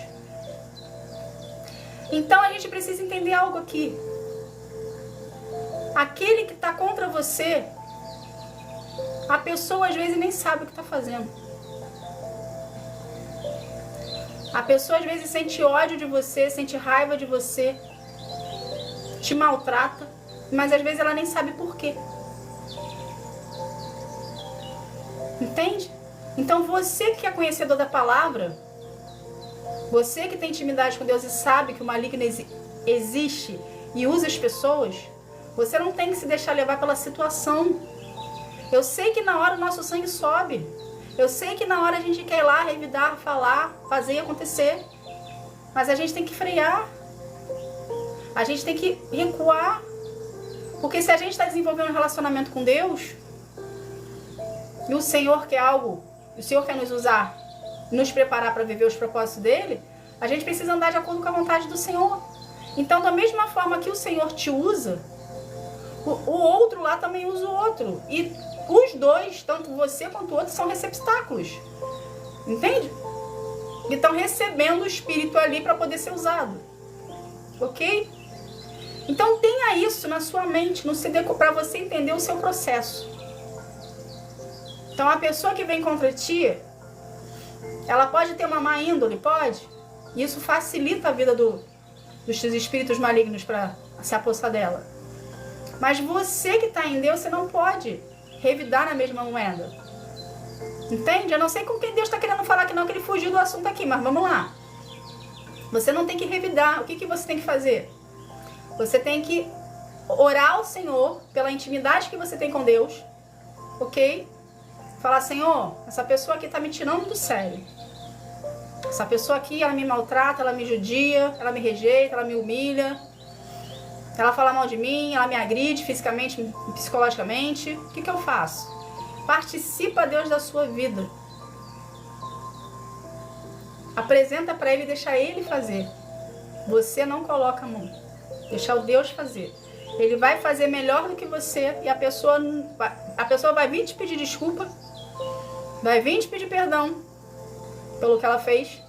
Então a gente precisa entender algo aqui. Aquele que está contra você, a pessoa às vezes nem sabe o que está fazendo. A pessoa às vezes sente ódio de você, sente raiva de você, te maltrata, mas às vezes ela nem sabe por quê. Entende? Então você que é conhecedor da palavra, você que tem intimidade com Deus e sabe que o maligno existe e usa as pessoas, você não tem que se deixar levar pela situação. Eu sei que na hora o nosso sangue sobe. Eu sei que na hora a gente quer ir lá, revidar, falar, fazer acontecer. Mas a gente tem que frear. A gente tem que recuar. Porque se a gente está desenvolvendo um relacionamento com Deus, e o Senhor quer algo, o Senhor quer nos usar, nos preparar para viver os propósitos dele, a gente precisa andar de acordo com a vontade do Senhor. Então, da mesma forma que o Senhor te usa, o outro lá também usa o outro. E os dois, tanto você quanto o outro, são receptáculos. Entende? E estão recebendo o Espírito ali para poder ser usado. Ok? Então tenha isso na sua mente, para você entender o seu processo. Então a pessoa que vem contra ti, ela pode ter uma má índole, pode? Isso facilita a vida dos seus espíritos malignos para se apossar dela. Mas você que está em Deus, você não pode revidar na mesma moeda. Entende? Eu não sei com quem Deus está querendo falar que não, que ele fugiu do assunto aqui, mas vamos lá. Você não tem que revidar. O que você tem que fazer? Você tem que orar ao Senhor pela intimidade que você tem com Deus, ok? Falar, Senhor, essa pessoa aqui está me tirando do sério. Essa pessoa aqui, ela me maltrata, ela me judia, ela me rejeita, ela me humilha. Ela fala mal de mim, ela me agride fisicamente, psicologicamente. O que eu faço? Participa, Deus, da sua vida. Apresenta para Ele e deixa Ele fazer. Você não coloca a mão. Deixa o Deus fazer. Ele vai fazer melhor do que você e a pessoa vai vir te pedir desculpa, vai vir te pedir perdão pelo que ela fez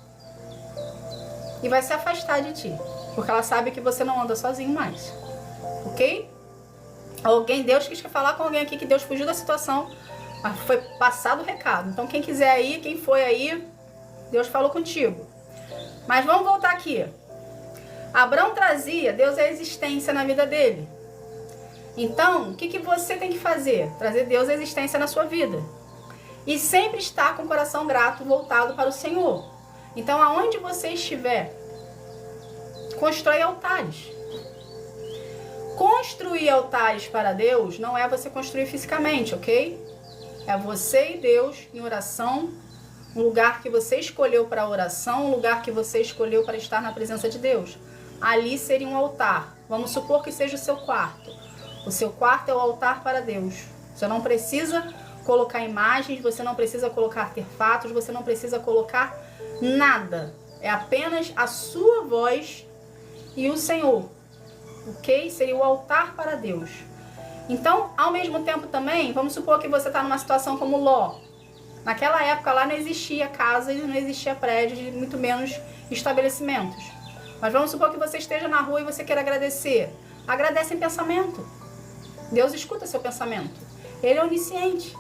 e vai se afastar de ti, porque ela sabe que você não anda sozinho mais, ok? Deus quis falar com alguém aqui que Deus fugiu da situação, mas foi passado o recado. Então quem quiser aí, quem foi aí, Deus falou contigo. Mas vamos voltar aqui. Abraão trazia Deus à existência na vida dele. Então, o que você tem que fazer? Trazer Deus à existência na sua vida. E sempre estar com o coração grato, voltado para o Senhor. Então, aonde você estiver, constrói altares. Construir altares para Deus não é você construir fisicamente, ok? É você e Deus em oração, um lugar que você escolheu para a oração, um lugar que você escolheu para estar na presença de Deus. Ali seria um altar. Vamos supor que seja o seu quarto. O seu quarto é o altar para Deus. Você não precisa colocar imagens, você não precisa colocar artefatos, você não precisa colocar nada. É apenas a sua voz e o Senhor. Ok? Seria o altar para Deus. Então, ao mesmo tempo também, vamos supor que você está numa situação como Ló. Naquela época lá não existia casa e não existia prédio, muito menos estabelecimentos. Mas vamos supor que você esteja na rua e você queira agradecer. Agradece em pensamento. Deus escuta seu pensamento. Ele é onisciente.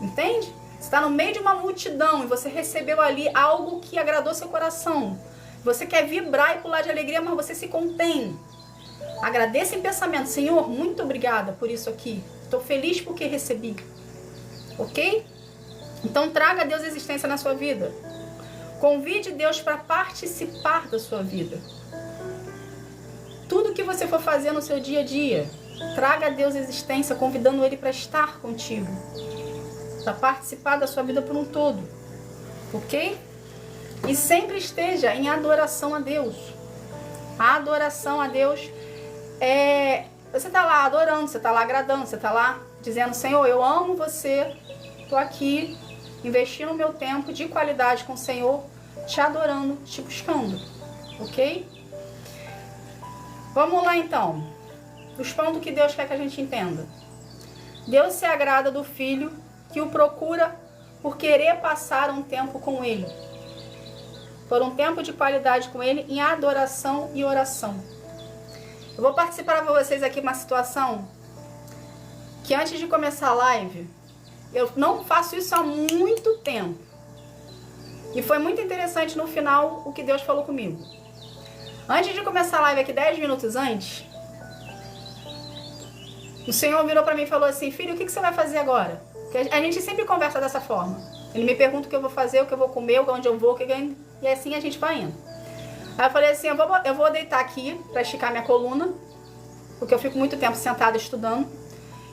Entende? Você está no meio de uma multidão e você recebeu ali algo que agradou seu coração. Você quer vibrar e pular de alegria, mas você se contém. Agradeça em pensamento. Senhor, muito obrigada por isso aqui. Estou feliz porque recebi. Ok? Então traga Deus à existência na sua vida. Convide Deus para participar da sua vida. Tudo que você for fazer no seu dia a dia, traga Deus à existência, convidando Ele para estar contigo. Para participar da sua vida por um todo. Ok? E sempre esteja em adoração a Deus. A adoração a Deus é... Você está lá adorando, você está lá agradando, você está lá dizendo, Senhor, eu amo você, estou aqui investindo o meu tempo de qualidade com o Senhor, te adorando, te buscando. Ok? Vamos lá então. Os pontos que Deus quer que a gente entenda. Deus se agrada do filho que o procura por querer passar um tempo com ele. Por um tempo de qualidade com ele em adoração e oração. Eu vou participar para vocês aqui uma situação que antes de começar a live, eu não faço isso há muito tempo. E foi muito interessante no final o que Deus falou comigo. Antes de começar a live aqui, 10 minutos antes, o Senhor virou para mim e falou assim, filho, o que você vai fazer agora? Porque a gente sempre conversa dessa forma. Ele me pergunta o que eu vou fazer, o que eu vou comer, onde eu vou, e assim a gente vai indo. Aí eu falei assim, eu vou deitar aqui para esticar minha coluna, porque eu fico muito tempo sentada estudando.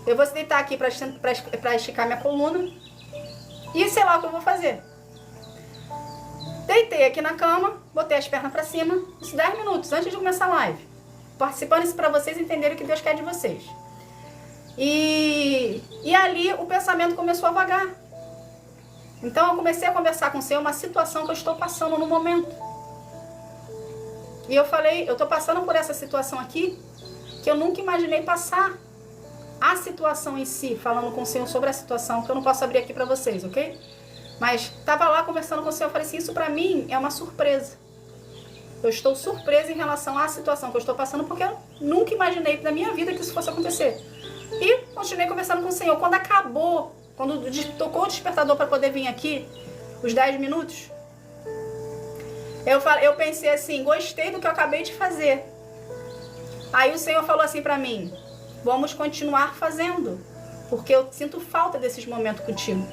Eu vou deitar aqui para esticar minha coluna e sei lá o que eu vou fazer. Deitei aqui na cama, botei as pernas para cima, isso 10 minutos antes de começar a live. Participando isso para vocês entenderem o que Deus quer de vocês. E ali o pensamento começou a vagar. Então eu comecei a conversar com o Senhor uma situação que eu estou passando no momento. E eu falei, eu estou passando por essa situação aqui que eu nunca imaginei passar. A situação em si, falando com o Senhor sobre a situação, que eu não posso abrir aqui para vocês, ok? Mas estava lá conversando com o Senhor, eu falei assim, isso para mim é uma surpresa. Eu estou surpresa em relação à situação que eu estou passando, porque eu nunca imaginei na minha vida que isso fosse acontecer. E continuei conversando com o Senhor. Quando acabou, quando tocou o despertador para poder vir aqui, os 10 minutos, eu pensei assim, gostei do que eu acabei de fazer. Aí o Senhor falou assim para mim, vamos continuar fazendo, porque eu sinto falta desses momentos contigo.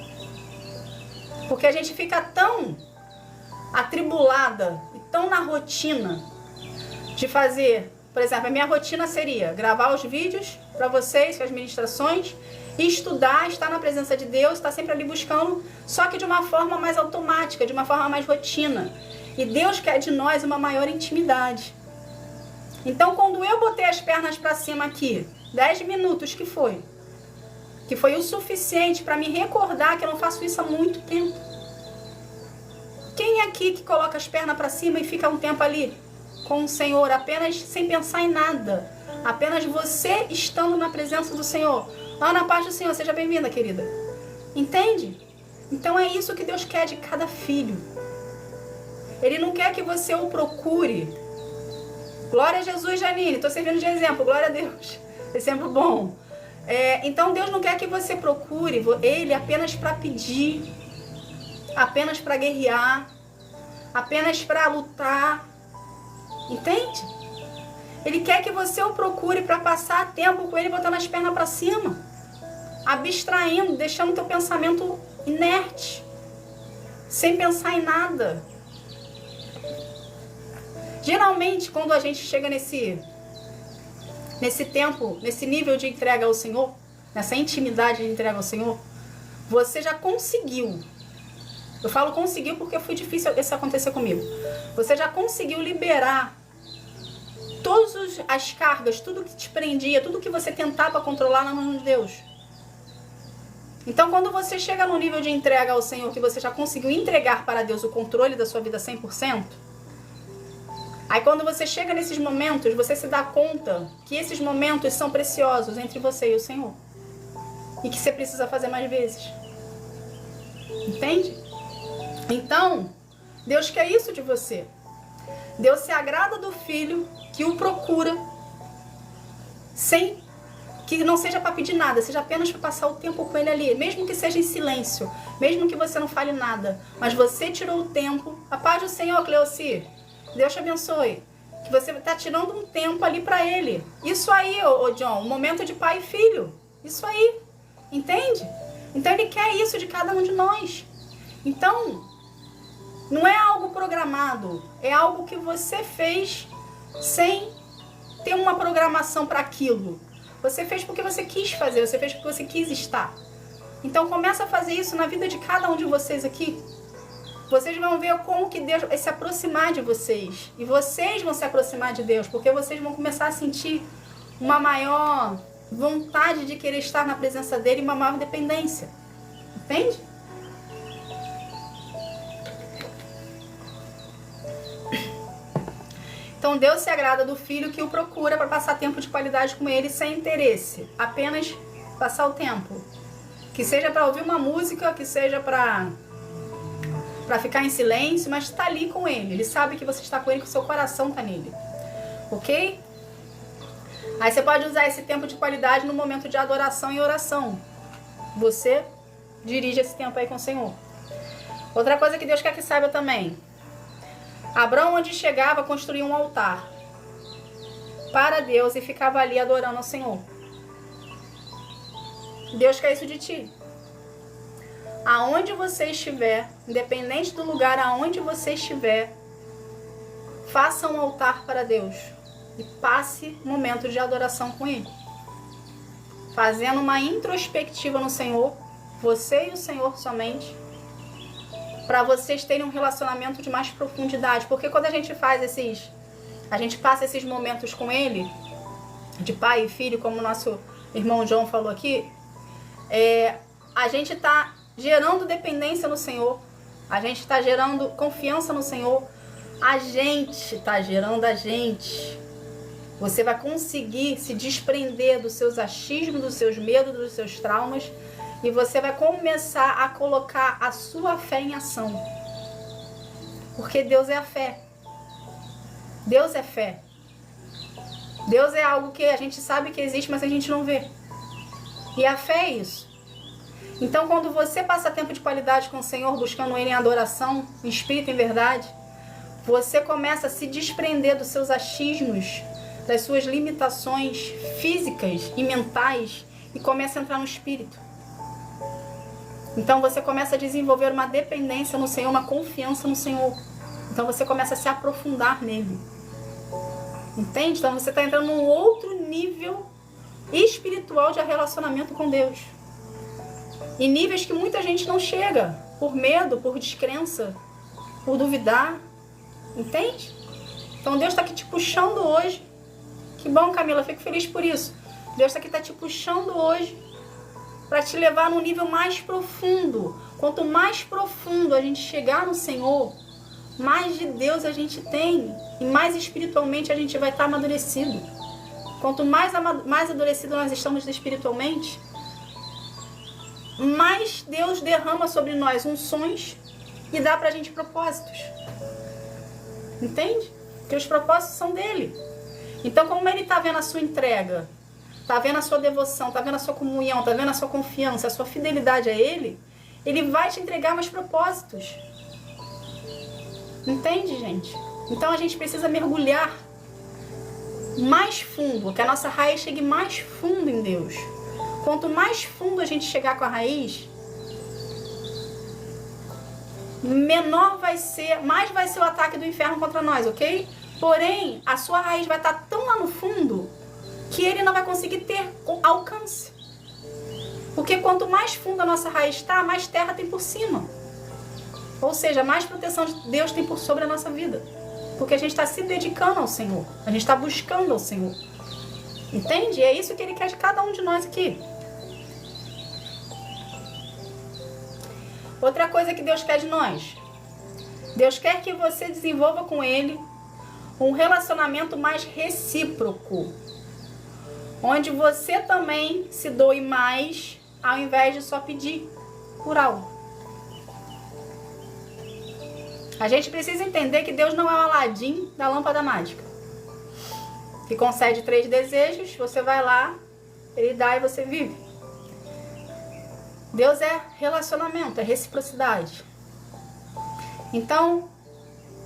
Porque a gente fica tão atribulada e tão na rotina de fazer, por exemplo, a minha rotina seria gravar os vídeos para vocês, com as ministrações, e estudar, estar na presença de Deus, estar sempre ali buscando, só que de uma forma mais automática, de uma forma mais rotina. E Deus quer de nós uma maior intimidade. Então, quando eu botei as pernas para cima aqui, 10 minutos que foi o suficiente para me recordar que eu não faço isso há muito tempo. Quem é aqui que coloca as pernas para cima e fica um tempo ali com o Senhor, apenas sem pensar em nada, apenas você estando na presença do Senhor? Na paz do Senhor, seja bem-vinda, querida. Entende? Então é isso que Deus quer de cada filho. Ele não quer que você o procure. Glória a Jesus, Janine, estou servindo de exemplo, glória a Deus. Exemplo bom. Então Deus não quer que você procure Ele apenas para pedir, apenas para guerrear, apenas para lutar. Entende? Ele quer que você o procure para passar tempo com Ele, botando as pernas para cima, abstraindo, deixando teu pensamento inerte, sem pensar em nada. Geralmente, quando a gente chega nesse tempo, nesse nível de entrega ao Senhor, nessa intimidade de entrega ao Senhor, você já conseguiu. Eu falo conseguiu porque foi difícil isso acontecer comigo. Você já conseguiu liberar todas as cargas, tudo que te prendia, tudo que você tentava controlar na mão de Deus. Então, quando você chega no nível de entrega ao Senhor, que você já conseguiu entregar para Deus o controle da sua vida 100%, aí quando você chega nesses momentos, você se dá conta que esses momentos são preciosos entre você e o Senhor. E que você precisa fazer mais vezes. Entende? Então, Deus quer isso de você. Deus se agrada do filho que o procura, sem que não seja para pedir nada, seja apenas para passar o tempo com ele ali, mesmo que seja em silêncio, mesmo que você não fale nada, mas você tirou o tempo. A paz do Senhor, Cleoci, Deus te abençoe, que você está tirando um tempo ali para ele. Isso aí, ô John, um momento de pai e filho, isso aí, entende? Então ele quer isso de cada um de nós. Então, não é algo programado, é algo que você fez sem ter uma programação para aquilo. Você fez porque você quis fazer, você fez porque você quis estar. Então começa a fazer isso na vida de cada um de vocês aqui. Vocês vão ver como que Deus vai se aproximar de vocês. E vocês vão se aproximar de Deus, porque vocês vão começar a sentir uma maior vontade de querer estar na presença dele e uma maior dependência. Entende? Então Deus se agrada do filho que o procura para passar tempo de qualidade com ele sem interesse, apenas passar o tempo. Que seja para ouvir uma música, que seja para ficar em silêncio, mas está ali com ele. Ele sabe que você está com ele, que o seu coração está nele. Ok? Aí você pode usar esse tempo de qualidade no momento de adoração e oração. Você dirige esse tempo aí com o Senhor. Outra coisa que Deus quer que saiba também. Abraão, onde chegava, construía um altar para Deus e ficava ali adorando ao Senhor. Deus quer isso de ti. Aonde você estiver, independente do lugar aonde você estiver, faça um altar para Deus e passe um momento de adoração com Ele. Fazendo uma introspectiva no Senhor, você e o Senhor somente, para vocês terem um relacionamento de mais profundidade. Porque quando a gente passa esses momentos com Ele, de pai e filho, como o nosso irmão João falou aqui, a gente está gerando dependência no Senhor, a gente está gerando confiança no Senhor, a gente está gerando a gente. Você vai conseguir se desprender dos seus achismos, dos seus medos, dos seus traumas, e você vai começar a colocar a sua fé em ação. Porque Deus é a fé. Deus é fé. Deus é algo que a gente sabe que existe, mas a gente não vê. E a fé é isso. Então, quando você passa tempo de qualidade com o Senhor, buscando Ele em adoração, em espírito e em verdade, você começa a se desprender dos seus achismos, das suas limitações físicas e mentais, e começa a entrar no espírito. Então você começa a desenvolver uma dependência no Senhor, uma confiança no Senhor. Então você começa a se aprofundar nele. Entende? Então você está entrando num outro nível espiritual de relacionamento com Deus. Em níveis que muita gente não chega, por medo, por descrença, por duvidar. Entende? Então Deus está aqui te puxando hoje. Que bom, Camila, fico feliz por isso. Deus está aqui te puxando hoje para te levar num nível mais profundo. Quanto mais profundo a gente chegar no Senhor, mais de Deus a gente tem e mais espiritualmente a gente vai estar amadurecido. Quanto mais amadurecido nós estamos espiritualmente, mais Deus derrama sobre nós unções e dá pra gente propósitos. Entende? Porque os propósitos são dele. Então, como ele está vendo a sua entrega, está vendo a sua devoção, está vendo a sua comunhão, está vendo a sua confiança, a sua fidelidade a ele, ele vai te entregar mais propósitos. Entende, gente? Então a gente precisa mergulhar mais fundo, que a nossa raiz chegue mais fundo em Deus. Quanto mais fundo a gente chegar com a raiz, menor vai ser, mais vai ser o ataque do inferno contra nós, ok? Porém, a sua raiz vai estar tão lá no fundo que ele não vai conseguir ter alcance. Porque quanto mais fundo a nossa raiz está, mais terra tem por cima. Ou seja, mais proteção de Deus tem por sobre a nossa vida. Porque a gente está se dedicando ao Senhor. A gente está buscando ao Senhor. Entende? E é isso que Ele quer de cada um de nós aqui. Outra coisa que Deus quer de nós. Deus quer que você desenvolva com Ele um relacionamento mais recíproco. Onde você também se doe mais, ao invés de só pedir por algo. A gente precisa entender que Deus não é o Aladim da lâmpada mágica. Que concede 3 desejos, você vai lá, Ele dá e você vive. Deus é relacionamento, é reciprocidade. Então,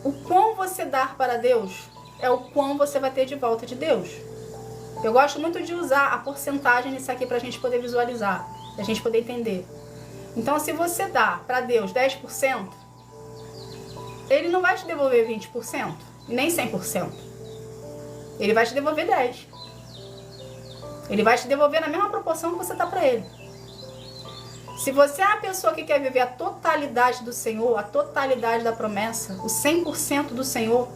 o quão você dar para Deus é o quão você vai ter de volta de Deus. Eu gosto muito de usar a porcentagem nisso aqui para a gente poder visualizar, para a gente poder entender. Então, se você dá para Deus 10%, Ele não vai te devolver 20%, nem 100%. Ele vai te devolver 10%. Ele vai te devolver na mesma proporção que você dá para Ele. Se você é a pessoa que quer viver a totalidade do Senhor, a totalidade da promessa, o 100% do Senhor,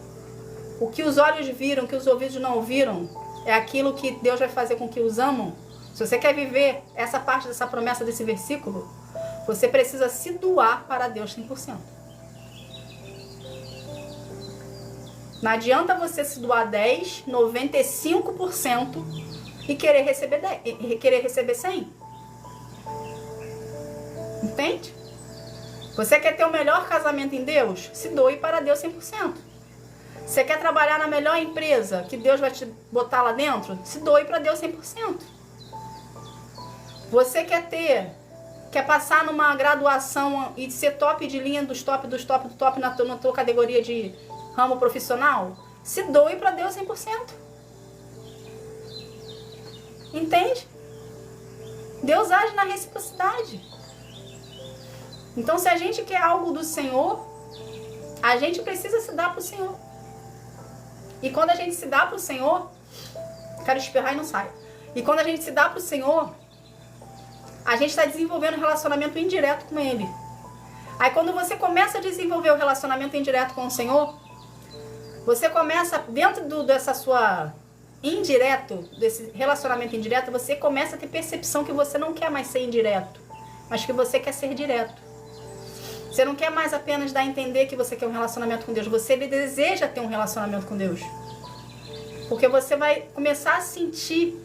o que os olhos viram, o que os ouvidos não ouviram, é aquilo que Deus vai fazer com que os amam. Se você quer viver essa parte dessa promessa desse versículo, você precisa se doar para Deus 100%. Não adianta você se doar 10, 95% e querer receber 100%. Entende? Você quer ter o melhor casamento em Deus? Se doe para Deus 100%. Você quer trabalhar na melhor empresa que Deus vai te botar lá dentro? Se doe para Deus 100%. Você quer passar numa graduação e ser top de linha dos top na tua categoria de ramo profissional? Se doe para Deus 100%. Entende? Deus age na reciprocidade. Então, se a gente quer algo do Senhor, a gente precisa se dar para o Senhor. E quando a gente se dá para o Senhor, quero espirrar e não sai. E quando a gente se dá para o Senhor, a gente está desenvolvendo um relacionamento indireto com Ele. Aí quando você começa a desenvolver o relacionamento indireto com o Senhor, você começa, dentro dessa sua indireto, desse relacionamento indireto, você começa a ter percepção que você não quer mais ser indireto, mas que você quer ser direto. Você não quer mais apenas dar a entender que você quer um relacionamento com Deus, você deseja ter um relacionamento com Deus. Porque você vai começar a sentir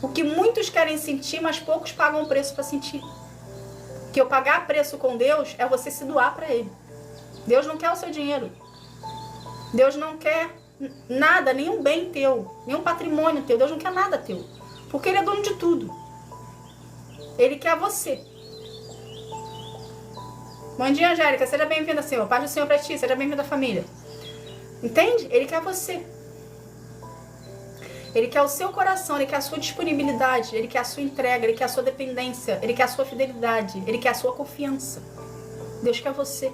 o que muitos querem sentir, mas poucos pagam o preço para sentir. Que eu pagar preço com Deus é você se doar para Ele. Deus não quer o seu dinheiro. Deus não quer nada, nenhum bem teu, nenhum patrimônio teu. Deus não quer nada teu. Porque Ele é dono de tudo. Ele quer você. Bom dia, Angélica. Seja bem-vinda, Senhor. Paz do Senhor para ti. Seja bem-vinda, família. Entende? Ele quer você. Ele quer o seu coração, Ele quer a sua disponibilidade, Ele quer a sua entrega, Ele quer a sua dependência, Ele quer a sua fidelidade, Ele quer a sua confiança. Deus quer você.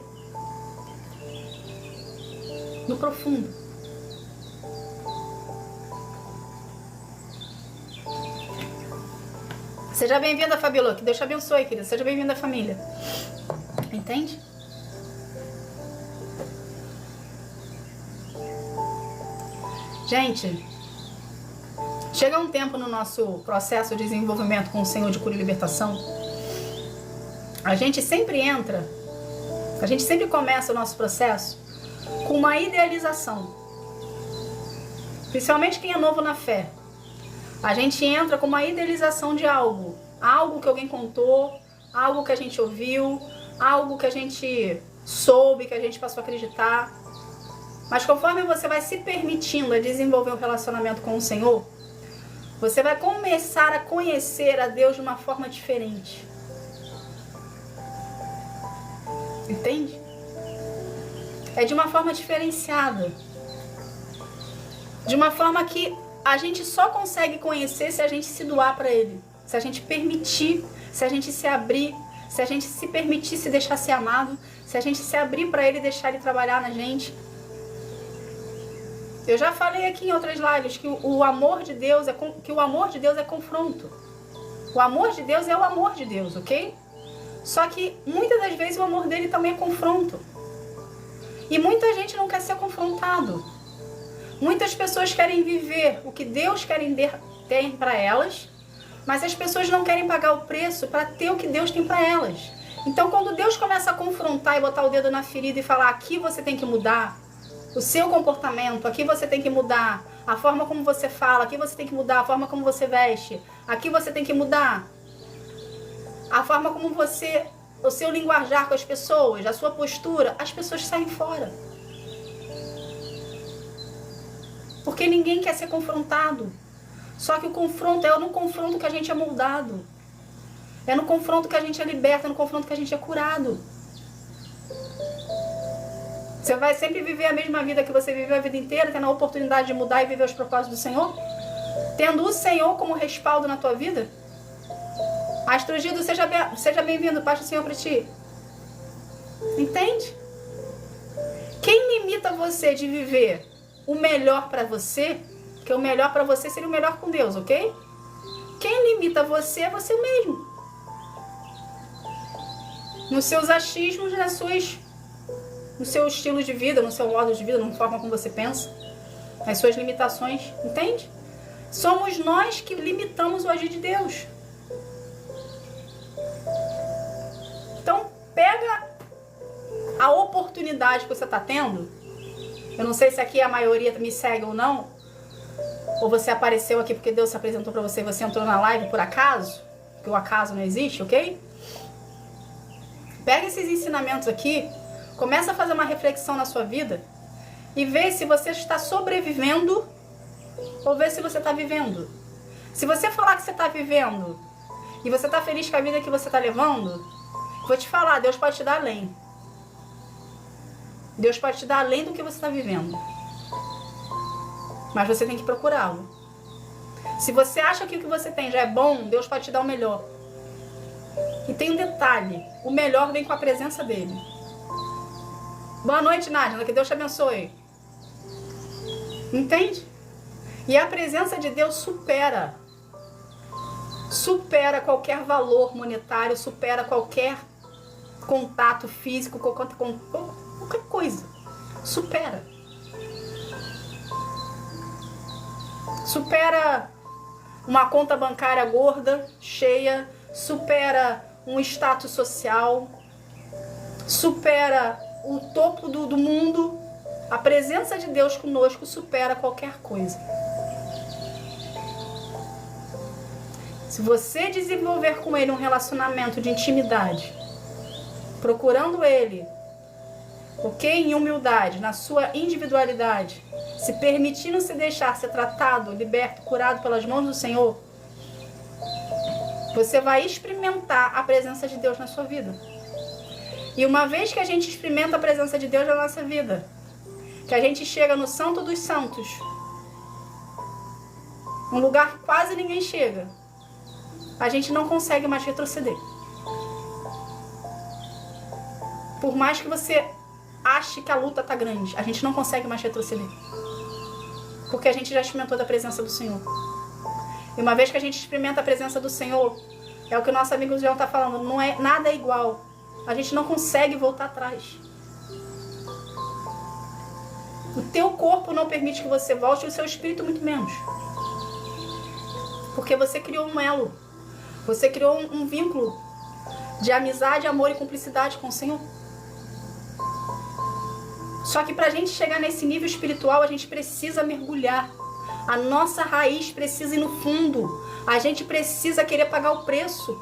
No profundo. Seja bem-vinda, Fabíola. Que Deus te abençoe, querida. Seja bem-vinda, família. Entende? Gente, chega um tempo no nosso processo de desenvolvimento com o Senhor de cura e libertação, a gente sempre começa o nosso processo com uma idealização. Principalmente quem é novo na fé. A gente entra com uma idealização de algo que alguém contou, algo que a gente ouviu, algo que a gente soube, que a gente passou a acreditar. Mas conforme você vai se permitindo a desenvolver um relacionamento com o Senhor, você vai começar a conhecer a Deus de uma forma diferente. Entende? É de uma forma diferenciada. De uma forma que a gente só consegue conhecer se a gente se doar para Ele. Se a gente permitir, se a gente se abrir, se a gente se permitir se deixar ser amado, se a gente se abrir para Ele e deixar Ele trabalhar na gente. Eu já falei aqui em outras lives que o amor de Deus é confronto. O amor de Deus é o amor de Deus, ok? Só que muitas das vezes o amor dele também é confronto. E muita gente não quer ser confrontado. Muitas pessoas querem viver o que Deus tem para elas, mas as pessoas não querem pagar o preço para ter o que Deus tem para elas. Então, quando Deus começa a confrontar e botar o dedo na ferida e falar: aqui você tem que mudar o seu comportamento, aqui você tem que mudar a forma como você fala, aqui você tem que mudar a forma como você veste, aqui você tem que mudar a forma como você, o seu linguajar com as pessoas, a sua postura, as pessoas saem fora. Porque ninguém quer ser confrontado. Só que o confronto é no confronto que a gente é moldado. É no confronto que a gente é liberto, é no confronto que a gente é curado. Você vai sempre viver a mesma vida que você viveu a vida inteira, tendo a oportunidade de mudar e viver os propósitos do Senhor? Tendo o Senhor como respaldo na tua vida? Astro Gildo, seja bem-vindo, paz do Senhor para ti. Entende? Quem limita você de viver o melhor para você, que o melhor para você seria o melhor com Deus, ok? Quem limita você é você mesmo. Nos seus achismos, no seu estilo de vida, no seu modo de vida, na forma como você pensa, nas suas limitações, entende? Somos nós que limitamos o agir de Deus. Então, pega a oportunidade que você está tendo. Eu não sei se aqui a maioria me segue ou não, ou você apareceu aqui porque Deus se apresentou para você e você entrou na live por acaso, porque o acaso não existe, ok? Pega esses ensinamentos aqui, começa a fazer uma reflexão na sua vida e vê se você está sobrevivendo ou vê se você está vivendo. Se você falar que você está vivendo e você está feliz com a vida que você está levando, vou te falar, Deus pode te dar além. Deus pode te dar além do que você está vivendo. Mas você tem que procurá-lo. Se você acha que o que você tem já é bom, Deus pode te dar o melhor. E tem um detalhe, o melhor vem com a presença dele. Boa noite, Nádia, que Deus te abençoe. Entende? E a presença de Deus supera qualquer valor monetário, supera qualquer contato físico, qualquer coisa. Supera. supera uma conta bancária gorda, cheia, supera um status social, supera o topo do mundo. A presença de Deus conosco supera qualquer coisa. Se você desenvolver com Ele um relacionamento de intimidade, procurando Ele, ok? Em humildade, na sua individualidade, se permitindo se deixar ser tratado, liberto, curado pelas mãos do Senhor, você vai experimentar a presença de Deus na sua vida. E uma vez que a gente experimenta a presença de Deus na nossa vida, que a gente chega no Santo dos Santos, um lugar que quase ninguém chega, a gente não consegue mais retroceder. Por mais que você ache que a luta está grande, a gente não consegue mais retroceder. Porque a gente já experimentou da presença do Senhor. E uma vez que a gente experimenta a presença do Senhor, é o que o nosso amigo João está falando, não é nada igual. A gente não consegue voltar atrás. O teu corpo não permite que você volte, e o seu espírito muito menos. Porque você criou um elo. Você criou um vínculo de amizade, amor e cumplicidade com o Senhor. Só que para a gente chegar nesse nível espiritual, a gente precisa mergulhar. A nossa raiz precisa ir no fundo. A gente precisa querer pagar o preço.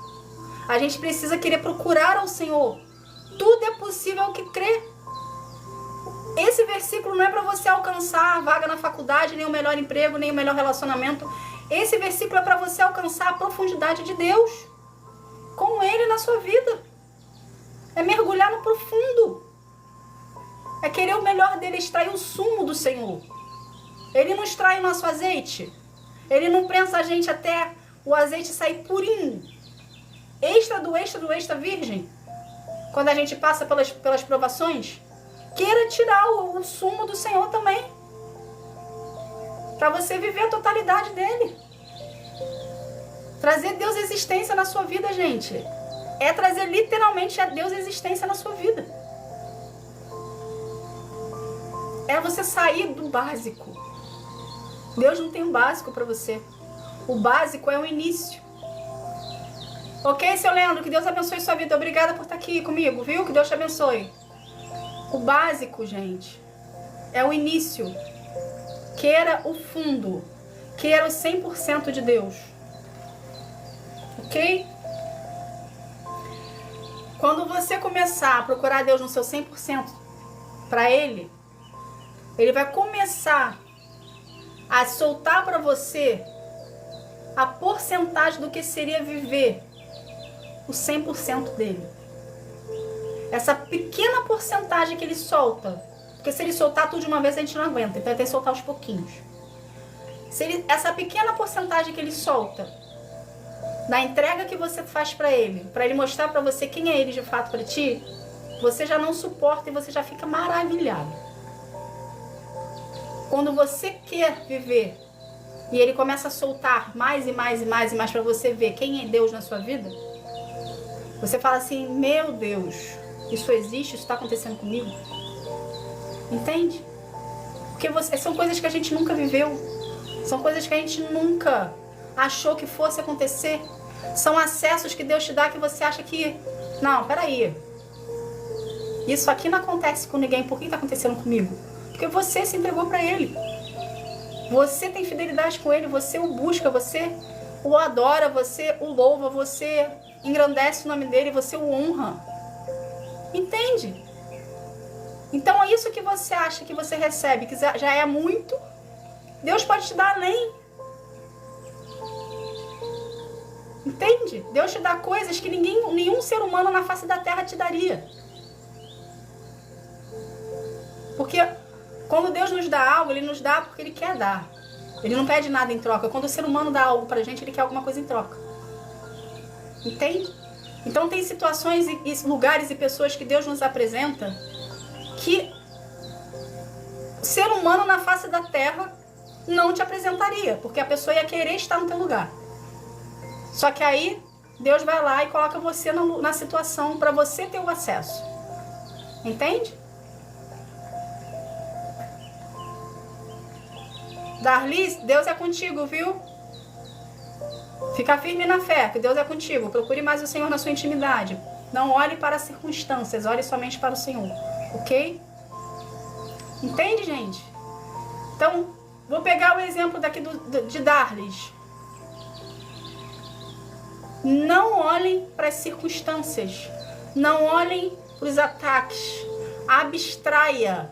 A gente precisa querer procurar ao Senhor. Tudo é possível ao que crê. Esse versículo não é para você alcançar a vaga na faculdade, nem o melhor emprego, nem o melhor relacionamento. Esse versículo é para você alcançar a profundidade de Deus com Ele na sua vida. É mergulhar no profundo. É querer o melhor dele, extrair o sumo do Senhor. Ele não extrai o nosso azeite. Ele não prensa a gente até o azeite sair purinho. Extra do extra virgem. Quando a gente passa pelas provações, queira tirar o sumo do Senhor também. Para você viver a totalidade dele. Trazer Deus existência na sua vida, gente. É trazer literalmente a Deus existência na sua vida. É você sair do básico. Deus não tem um básico para você. O básico é o início. Ok, seu Leandro? Que Deus abençoe sua vida. Obrigada por estar aqui comigo, viu? Que Deus te abençoe. O básico, gente, é o início. Queira o fundo. Queira o 100% de Deus. Ok? Quando você começar a procurar Deus no seu 100% para Ele, Ele vai começar a soltar para você a porcentagem do que seria viver o 100% dele. Essa pequena porcentagem que ele solta, porque se ele soltar tudo de uma vez a gente não aguenta, então ele tem que soltar aos pouquinhos. Essa pequena porcentagem que ele solta, na entrega que você faz para ele mostrar para você quem é ele de fato para ti, você já não suporta e você já fica maravilhado. Quando você quer viver e ele começa a soltar mais e mais e mais e mais para você ver quem é Deus na sua vida, você fala assim, meu Deus, isso existe, isso está acontecendo comigo? Entende? Porque são coisas que a gente nunca viveu, são coisas que a gente nunca achou que fosse acontecer, são acessos que Deus te dá que você acha que, não, peraí, isso aqui não acontece com ninguém, por que está acontecendo comigo? Porque você se entregou para Ele. Você tem fidelidade com Ele, você o busca, você o adora, você o louva, você engrandece o nome dEle, você o honra. Entende? Então é isso que você acha que você recebe, que já é muito. Deus pode te dar além. Entende? Deus te dá coisas que nenhum ser humano na face da terra te daria. Porque quando Deus nos dá algo, Ele nos dá porque Ele quer dar. Ele não pede nada em troca. Quando o ser humano dá algo pra gente, ele quer alguma coisa em troca. Entende? Então tem situações e lugares e pessoas que Deus nos apresenta que o ser humano na face da terra não te apresentaria, porque a pessoa ia querer estar no teu lugar. Só que aí Deus vai lá e coloca você na situação para você ter o acesso. Entende? Darli, Deus é contigo, viu? Fica firme na fé, que Deus é contigo. Procure mais o Senhor na sua intimidade. Não olhe para as circunstâncias, olhe somente para o Senhor. Ok? Entende, gente? Então, vou pegar o exemplo daqui de Darlis. Não olhem para as circunstâncias. Não olhem para os ataques. Abstraia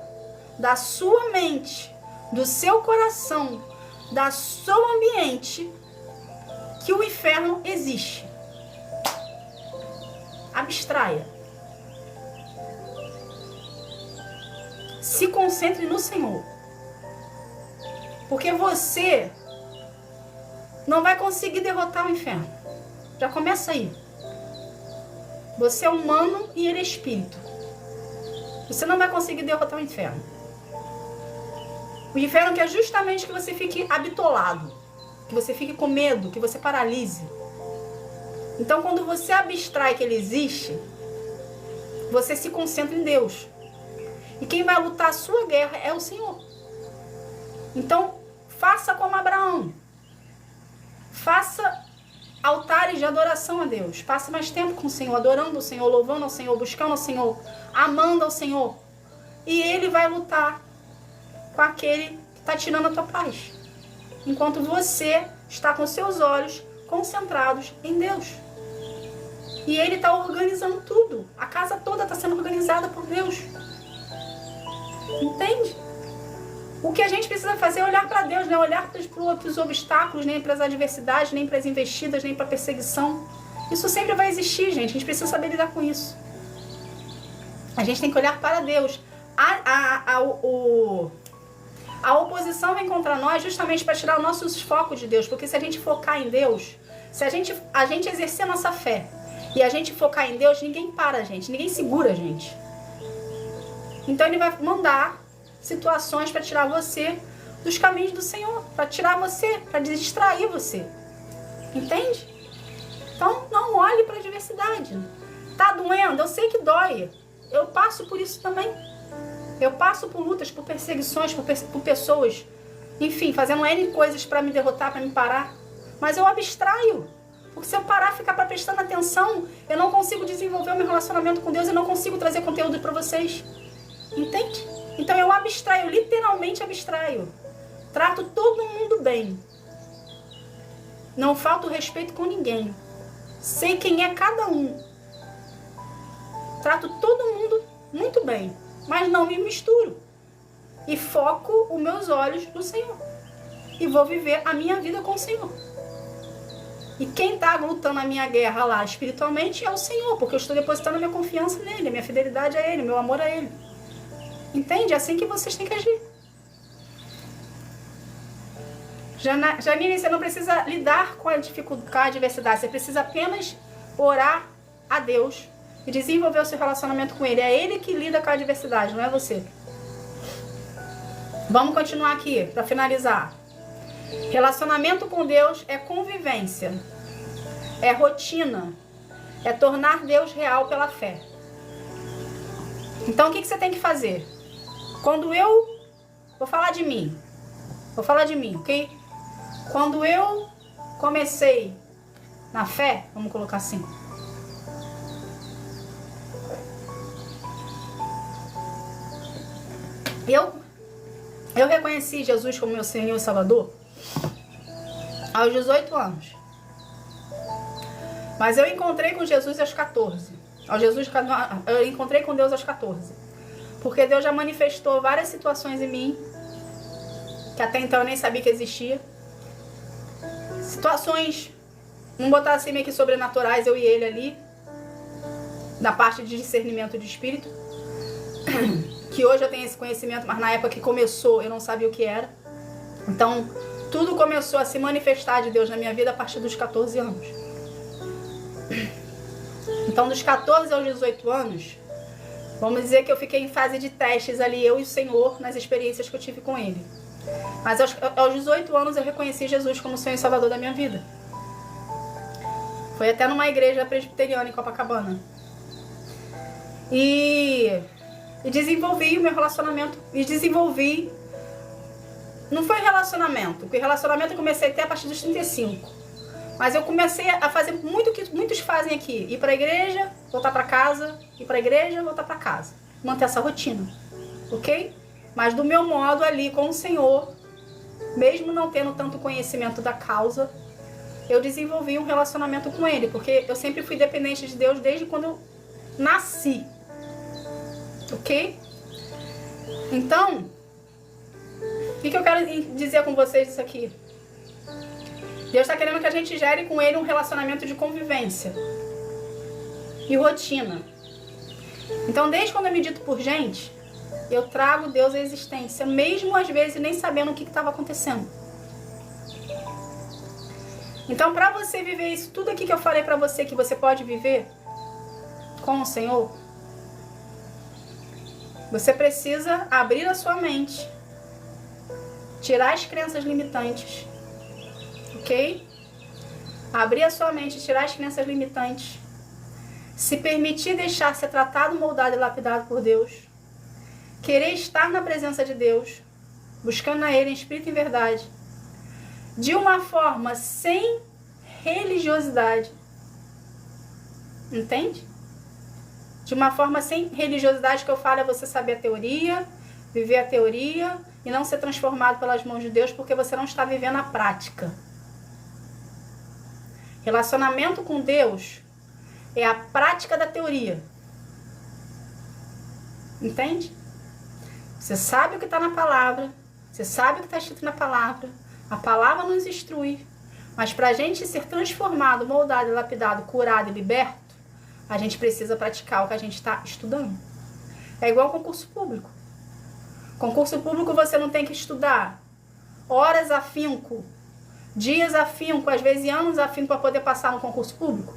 da sua mente, do seu coração, do seu ambiente, que o inferno existe. Abstraia. Se concentre no Senhor. Porque você não vai conseguir derrotar o inferno. Já começa aí. Você é humano e ele é espírito. Você não vai conseguir derrotar o inferno. O inferno quer justamente que você fique habitolado, que você fique com medo, que você paralise. Então, quando você abstrai que ele existe, você se concentra em Deus. E quem vai lutar a sua guerra é o Senhor. Então, faça como Abraão. Faça altares de adoração a Deus. Passe mais tempo com o Senhor, adorando o Senhor, louvando ao Senhor, buscando ao Senhor, amando ao Senhor. E ele vai lutar com aquele que está tirando a tua paz. Enquanto você está com seus olhos concentrados em Deus. E ele está organizando tudo. A casa toda está sendo organizada por Deus. Entende? O que a gente precisa fazer é olhar para Deus, não é olhar para os obstáculos, nem para as adversidades, nem para as investidas, nem para a perseguição. Isso sempre vai existir, gente. A gente precisa saber lidar com isso. A gente tem que olhar para Deus. A oposição vem contra nós justamente para tirar os nossos focos de Deus. Porque se a gente focar em Deus, se a gente exercer a nossa fé e a gente focar em Deus, ninguém para a gente, ninguém segura a gente. Então ele vai mandar situações para tirar você dos caminhos do Senhor, para tirar você, para distrair você. Entende? Então não olhe para a adversidade. Tá doendo? Eu sei que dói. Eu passo por isso também. Eu passo por lutas, por perseguições, por pessoas, enfim, fazendo N coisas para me derrotar, para me parar. Mas eu abstraio. Porque se eu parar, ficar prestando atenção, eu não consigo desenvolver o meu relacionamento com Deus e não consigo trazer conteúdo para vocês. Entende? Então eu abstraio, literalmente abstraio. Trato todo mundo bem. Não falto respeito com ninguém. Sei quem é cada um. Trato todo mundo muito bem, mas não me misturo. E foco os meus olhos no Senhor. E vou viver a minha vida com o Senhor. E quem está lutando a minha guerra lá espiritualmente é o Senhor, porque eu estou depositando a minha confiança nele, a minha fidelidade a ele, meu amor a ele. Entende? É assim que vocês têm que agir. Janine, você não precisa lidar com a dificuldade, com a adversidade. Você precisa apenas orar a Deus e desenvolver o seu relacionamento com ele. É ele que lida com a adversidade, não é você. Vamos continuar aqui, para finalizar. Relacionamento com Deus é convivência, é rotina, é tornar Deus real pela fé. Então, o que você tem que fazer? Quando eu... Vou falar de mim, ok? Quando eu comecei na fé, vamos colocar assim. Eu reconheci Jesus como meu Senhor e Salvador aos 18 anos. Mas eu encontrei com Jesus aos 14. Eu encontrei com Deus aos 14. Porque Deus já manifestou várias situações em mim que até então eu nem sabia que existia. Situações, vamos botar assim meio que sobrenaturais, eu e ele ali, na parte de discernimento de espírito. Que hoje eu tenho esse conhecimento, mas na época que começou eu não sabia o que era. Então, tudo começou a se manifestar de Deus na minha vida a partir dos 14 anos. Então, dos 14 aos 18 anos, vamos dizer que eu fiquei em fase de testes ali, eu e o Senhor, nas experiências que eu tive com Ele. Mas aos 18 anos eu reconheci Jesus como Senhor e Salvador da minha vida. Foi até numa igreja presbiteriana em Copacabana. E desenvolvi o meu relacionamento, e desenvolvi Não foi relacionamento, porque relacionamento eu comecei a ter a partir dos 35. Mas eu comecei a fazer muito o que muitos fazem aqui. Ir para a igreja, voltar para casa, ir para a igreja, voltar para casa. Manter essa rotina, ok? Mas do meu modo ali com o Senhor, mesmo não tendo tanto conhecimento da causa, eu desenvolvi um relacionamento com Ele, porque eu sempre fui dependente de Deus desde quando eu nasci, ok? Então, o que eu quero dizer com vocês isso aqui? Deus está querendo que a gente gere com Ele um relacionamento de convivência e rotina. Então, desde quando eu medito por gente, eu trago Deus à existência, mesmo às vezes nem sabendo o que estava acontecendo. Então, para você viver isso, tudo aqui que eu falei para você que você pode viver com o Senhor, você precisa abrir a sua mente, tirar as crenças limitantes, ok? Abrir a sua mente, tirar as crenças limitantes, se permitir deixar ser tratado, moldado e lapidado por Deus, querer estar na presença de Deus, buscando a Ele em espírito e em verdade, de uma forma sem religiosidade, entende? De uma forma sem religiosidade, que eu falo é você saber a teoria, viver a teoria e não ser transformado pelas mãos de Deus, porque você não está vivendo a prática. Relacionamento com Deus é a prática da teoria, entende? Você sabe o que está na palavra, você sabe o que está escrito na palavra, a palavra nos instrui, mas para a gente ser transformado, moldado, lapidado, curado e liberto, a gente precisa praticar o que a gente está estudando. É igual ao concurso público. Concurso público você não tem que estudar horas afinco, dias afinco, às vezes anos afinco para poder passar no concurso público.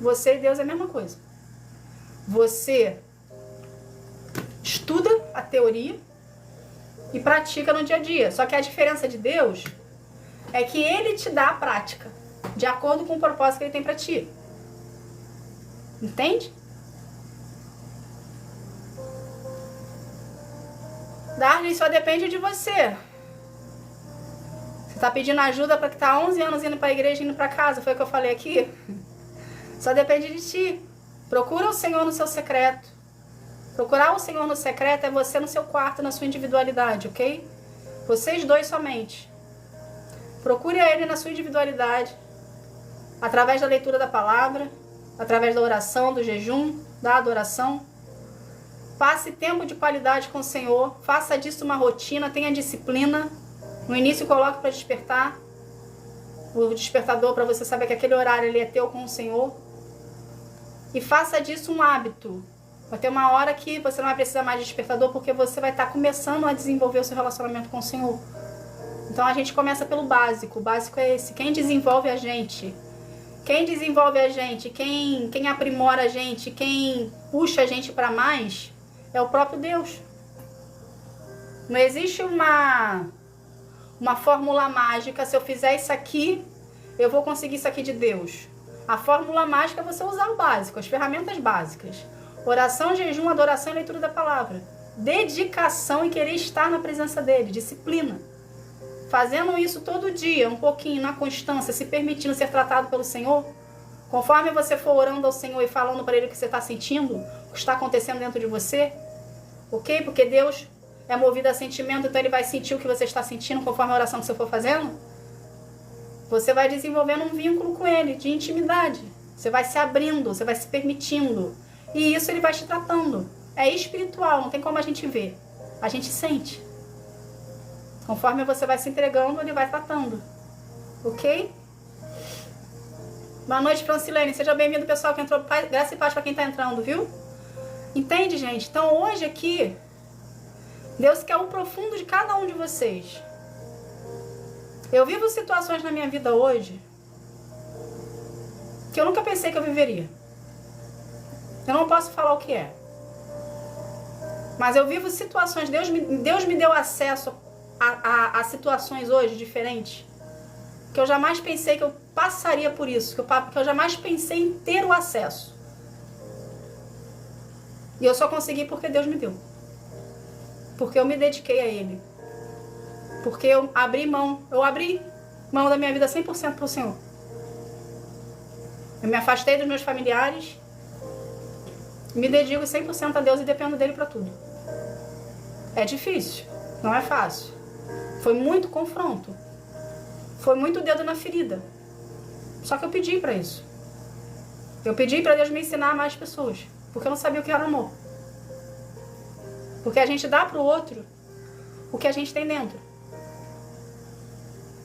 Você e Deus é a mesma coisa. Você estuda a teoria e pratica no dia a dia. Só que a diferença de Deus é que Ele te dá a prática, de acordo com o propósito que Ele tem para ti. Entende? Darley, só depende de você. Você está pedindo ajuda para que está há 11 anos indo para a igreja e indo para casa. Foi o que eu falei aqui? Só depende de ti. Procura o Senhor no seu secreto. Procurar o Senhor no secreto é você no seu quarto, na sua individualidade, ok? Vocês dois somente. Procure a Ele na sua individualidade, através da leitura da palavra, através da oração, do jejum, da adoração. Passe tempo de qualidade com o Senhor, faça disso uma rotina, tenha disciplina. No início coloque para despertar, o despertador, para você saber que aquele horário ele é teu com o Senhor. E faça disso um hábito. Vai ter uma hora que você não vai precisar mais de despertador, porque você vai estar começando a desenvolver o seu relacionamento com o Senhor. Então a gente começa pelo básico. O básico é esse. Quem desenvolve a gente, quem aprimora a gente, quem puxa a gente para mais, é o próprio Deus. Não existe uma fórmula mágica. Se eu fizer isso aqui, eu vou conseguir isso aqui de Deus. A fórmula mágica é você usar o básico, as ferramentas básicas. Oração, jejum, adoração e leitura da palavra. Dedicação e querer estar na presença dele. Disciplina. Fazendo isso todo dia, um pouquinho, na constância, se permitindo ser tratado pelo Senhor, conforme você for orando ao Senhor e falando para Ele o que você está sentindo, o que está acontecendo dentro de você, ok? Porque Deus é movido a sentimento, então Ele vai sentir o que você está sentindo conforme a oração que você for fazendo. Você vai desenvolvendo um vínculo com Ele, de intimidade. Você vai se abrindo, você vai se permitindo. E isso Ele vai te tratando. É espiritual, não tem como a gente ver. A gente sente. Conforme você vai se entregando, Ele vai tratando. Ok? Boa noite, Francilene. Seja bem-vindo, pessoal que entrou. Graça e paz para quem está entrando, viu? Entende, gente? Então, hoje aqui, Deus quer o profundo de cada um de vocês. Eu vivo situações na minha vida hoje que eu nunca pensei que eu viveria. Eu não posso falar o que é. Mas eu vivo situações, Deus me deu acesso a situações hoje diferentes, que eu jamais pensei que eu passaria por isso, que eu jamais pensei em ter o acesso. E eu só consegui porque Deus me deu. Porque eu me dediquei a Ele. Porque eu abri mão da minha vida 100% para o Senhor. Eu me afastei dos meus familiares, me dedico 100% a Deus e dependo dele para tudo. É difícil, não é fácil. Foi muito confronto. Foi muito dedo na ferida. Só que eu pedi para isso. Eu pedi para Deus me ensinar a mais pessoas, porque eu não sabia o que era amor. Porque a gente dá pro outro o que a gente tem dentro.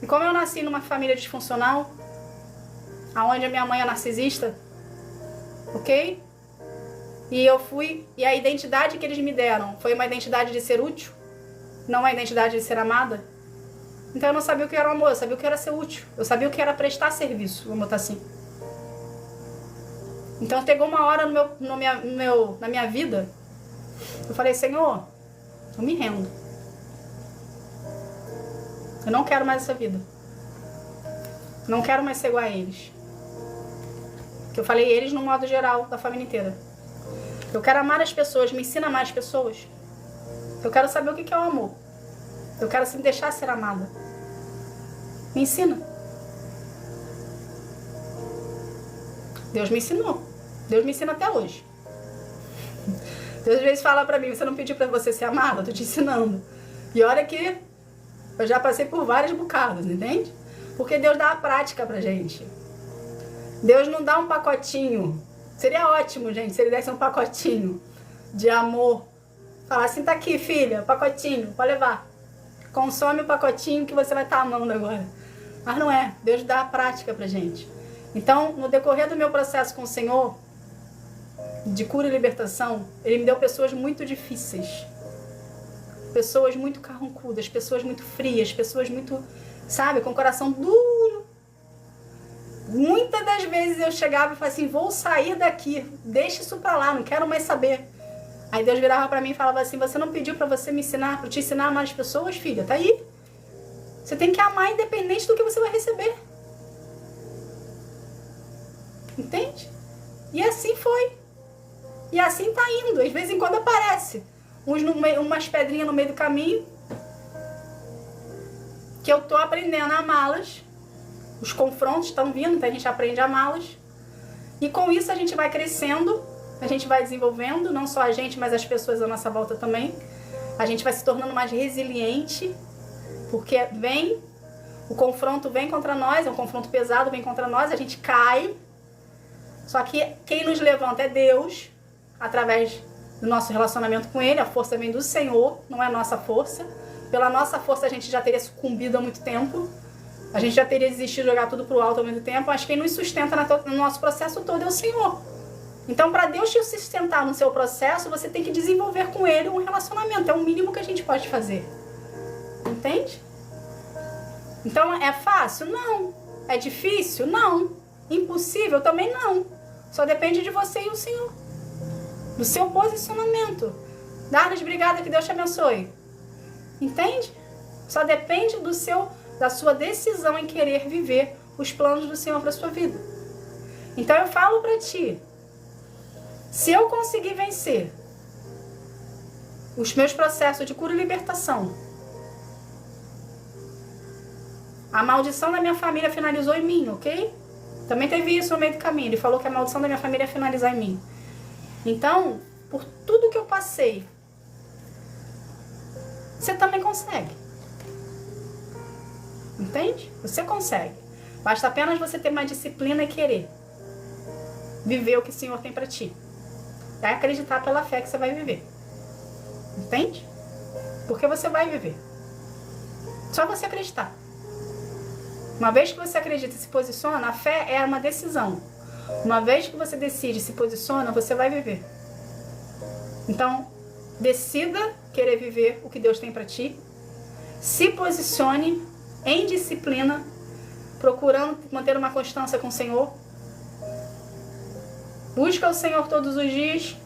E como eu nasci numa família disfuncional, aonde a minha mãe é narcisista, ok? E a identidade que eles me deram foi uma identidade de ser útil, não uma identidade de ser amada. Então eu não sabia o que era o amor, eu sabia o que era ser útil, eu sabia o que era prestar serviço, vamos botar assim. Então chegou uma hora na minha vida, eu falei, Senhor, eu me rendo. Eu não quero mais essa vida. Não quero mais ser igual a eles. Que eu falei eles no modo geral, da família inteira. Eu quero amar as pessoas, me ensina a amar as pessoas. Eu quero saber o que é o amor. Eu quero me deixar ser amada. Me ensina. Deus me ensinou. Deus me ensina até hoje. Deus às vezes fala pra mim, você não pediu pra você ser amada? Eu tô te ensinando. E olha que eu já passei por vários bocados, entende? Porque Deus dá a prática pra gente. Deus não dá um pacotinho. Seria ótimo, gente, se ele desse um pacotinho de amor. Falar assim, tá aqui, filha, pacotinho, pode levar. Consome o pacotinho que você vai estar amando agora. Mas não é. Deus dá a prática pra gente. Então, no decorrer do meu processo com o Senhor, de cura e libertação, Ele me deu pessoas muito difíceis. Pessoas muito carrancudas, pessoas muito frias, pessoas muito, sabe, com o coração duro. Muitas das vezes eu chegava e falava assim, vou sair daqui, deixa isso pra lá, não quero mais saber. Aí Deus virava pra mim e falava assim, você não pediu pra você me ensinar, pra te ensinar a amar as pessoas, filha? Tá aí. Você tem que amar independente do que você vai receber. Entende? E assim foi. E assim tá indo. Às vezes em quando aparece umas pedrinhas no meio do caminho que eu tô aprendendo a amá-las. Os confrontos estão vindo, então a gente aprende a amá-las. E com isso a gente vai crescendo, a gente vai desenvolvendo, não só a gente, mas as pessoas à nossa volta também. A gente vai se tornando mais resiliente, porque o confronto vem contra nós, é um confronto pesado, vem contra nós, a gente cai. Só que quem nos levanta é Deus, através do nosso relacionamento com Ele. A força vem do Senhor, não é a nossa força. Pela nossa força a gente já teria sucumbido há muito tempo. A gente já teria desistido de jogar tudo pro alto há muito tempo. Mas quem nos sustenta no nosso processo todo é o Senhor. Então, para Deus te sustentar no seu processo, você tem que desenvolver com Ele um relacionamento. É o mínimo que a gente pode fazer. Entende? Então, é fácil? Não. É difícil? Não. Impossível? Também não. Só depende de você e o Senhor. Do seu posicionamento. Darles, obrigada, que Deus te abençoe. Entende? Só depende da sua decisão em querer viver os planos do Senhor para sua vida. Então eu falo para ti, se eu conseguir vencer os meus processos de cura e libertação, a maldição da minha família finalizou em mim, ok? Também teve isso no meio do caminho. Ele falou que a maldição da minha família ia finalizar em mim. Então, por tudo que eu passei, você também consegue. Entende? Você consegue. Basta apenas você ter mais disciplina e querer viver o que o Senhor tem para ti. É acreditar pela fé que você vai viver. Entende? Porque você vai viver. Só você acreditar. Uma vez que você acredita e se posiciona, a fé é uma decisão. Uma vez que você decide e se posiciona, você vai viver. Então, decida querer viver o que Deus tem para ti. Se posicione em disciplina, procurando manter uma constância com o Senhor. Busca o Senhor todos os dias,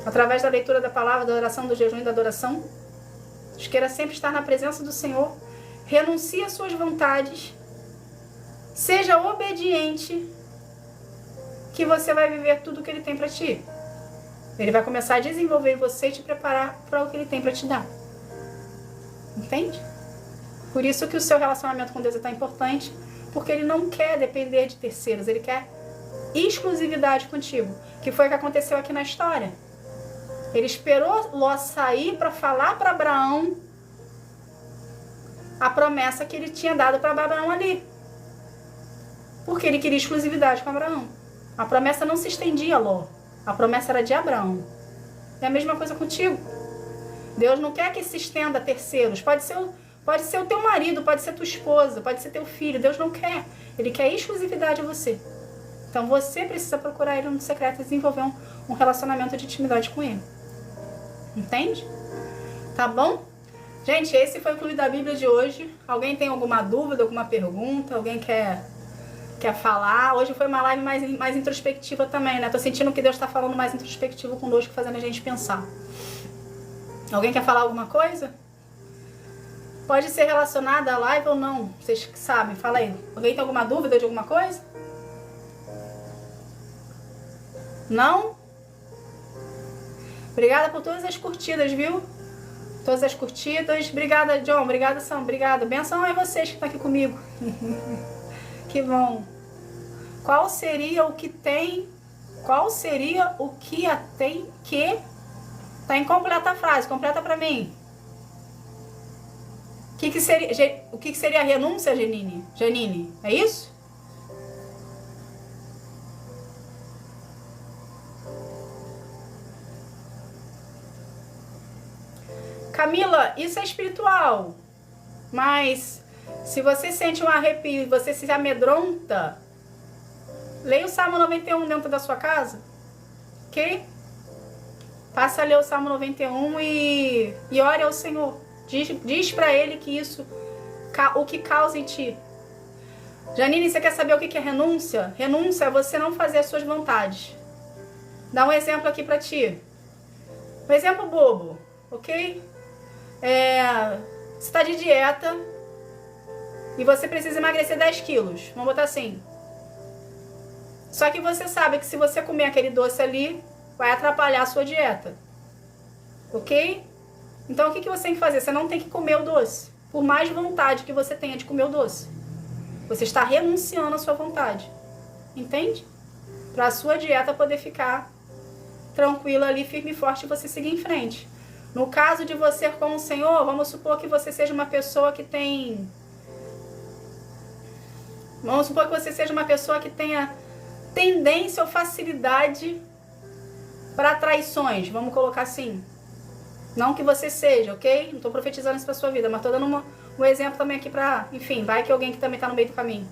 através da leitura da palavra, da oração, do jejum e da adoração. Queira sempre estar na presença do Senhor. Renuncie às suas vontades. Seja obediente, que você vai viver tudo o que Ele tem para ti. Ele vai começar a desenvolver em você e te preparar para o que Ele tem para te dar. Entende? Por isso que o seu relacionamento com Deus é tão importante, porque Ele não quer depender de terceiros, Ele quer exclusividade contigo, que foi o que aconteceu aqui na história. Ele esperou Ló sair para falar para Abraão a promessa que ele tinha dado para Abraão ali. Porque ele queria exclusividade com Abraão. A promessa não se estendia a Ló. A promessa era de Abraão. É a mesma coisa contigo. Deus não quer que se estenda a terceiros. Pode ser o teu marido, pode ser tua esposa, pode ser teu filho. Deus não quer. Ele quer exclusividade a você. Então você precisa procurar Ele no secreto e desenvolver um relacionamento de intimidade com Ele. Entende? Tá bom? Gente, esse foi o Clube da Bíblia de hoje. Alguém tem alguma dúvida, alguma pergunta? Alguém quer falar? Hoje foi uma live mais introspectiva também, né? Tô sentindo que Deus está falando mais introspectivo conosco, fazendo a gente pensar. Alguém quer falar alguma coisa? Pode ser relacionada à live ou não. Vocês que sabem, fala aí. Alguém tem alguma dúvida de alguma coisa? Não? Obrigada por todas as curtidas, viu? Todas as curtidas. Obrigada, John. Obrigada, Sam. Obrigada. Benção é vocês que estão aqui comigo. Que bom. Qual seria o que a tem que... Tá incompleta a frase. Completa pra mim. O que seria a renúncia, Janine? É isso? Camila, isso é espiritual. Mas se você sente um arrepio, você se amedronta, leia o Salmo 91 dentro da sua casa. Ok? Passa a ler o Salmo 91 e ore ao Senhor. Diz pra Ele que isso, o que causa em ti. Janine, você quer saber o que é renúncia? Renúncia é você não fazer as suas vontades. Dá um exemplo aqui pra ti. Um exemplo bobo, ok? Você está de dieta e você precisa emagrecer 10 quilos. Vamos botar assim. Só que você sabe que se você comer aquele doce ali, vai atrapalhar a sua dieta. Ok? Então o que você tem que fazer? Você não tem que comer o doce. Por mais vontade que você tenha de comer o doce. Você está renunciando à sua vontade. Entende? Para a sua dieta poder ficar tranquila ali, firme e forte e você seguir em frente. No caso de você com o Senhor, vamos supor que você seja uma pessoa que tem... Vamos supor que você seja uma pessoa que tenha tendência ou facilidade para traições. Vamos colocar assim. Não que você seja, ok? Não estou profetizando isso para sua vida, mas estou dando um exemplo também aqui para... Enfim, vai que alguém que também está no meio do caminho.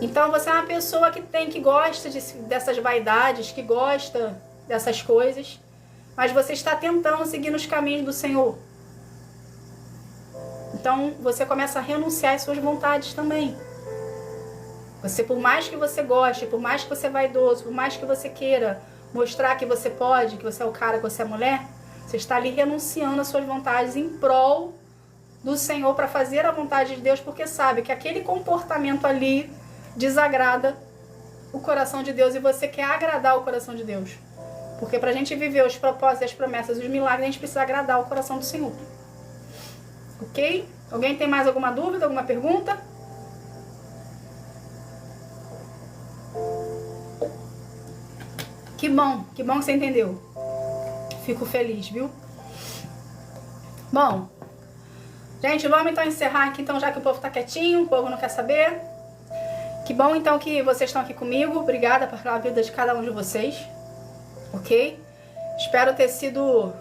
Então você é uma pessoa que gosta dessas vaidades, que gosta dessas coisas... Mas você está tentando seguir nos caminhos do Senhor. Então, você começa a renunciar às suas vontades também. Você, por mais que você goste, por mais que você é vaidoso, por mais que você queira mostrar que você pode, que você é o cara, que você é a mulher, você está ali renunciando às suas vontades em prol do Senhor para fazer a vontade de Deus, porque sabe que aquele comportamento ali desagrada o coração de Deus e você quer agradar o coração de Deus. Porque pra gente viver os propósitos, as promessas, os milagres, a gente precisa agradar o coração do Senhor. Ok? Alguém tem mais alguma dúvida, alguma pergunta? Que bom que você entendeu. Fico feliz, viu? Bom, gente, vamos então encerrar aqui, então, já que o povo tá quietinho, o povo não quer saber. Que bom então que vocês estão aqui comigo. Obrigada pela vida de cada um de vocês. Ok? Espero ter sido...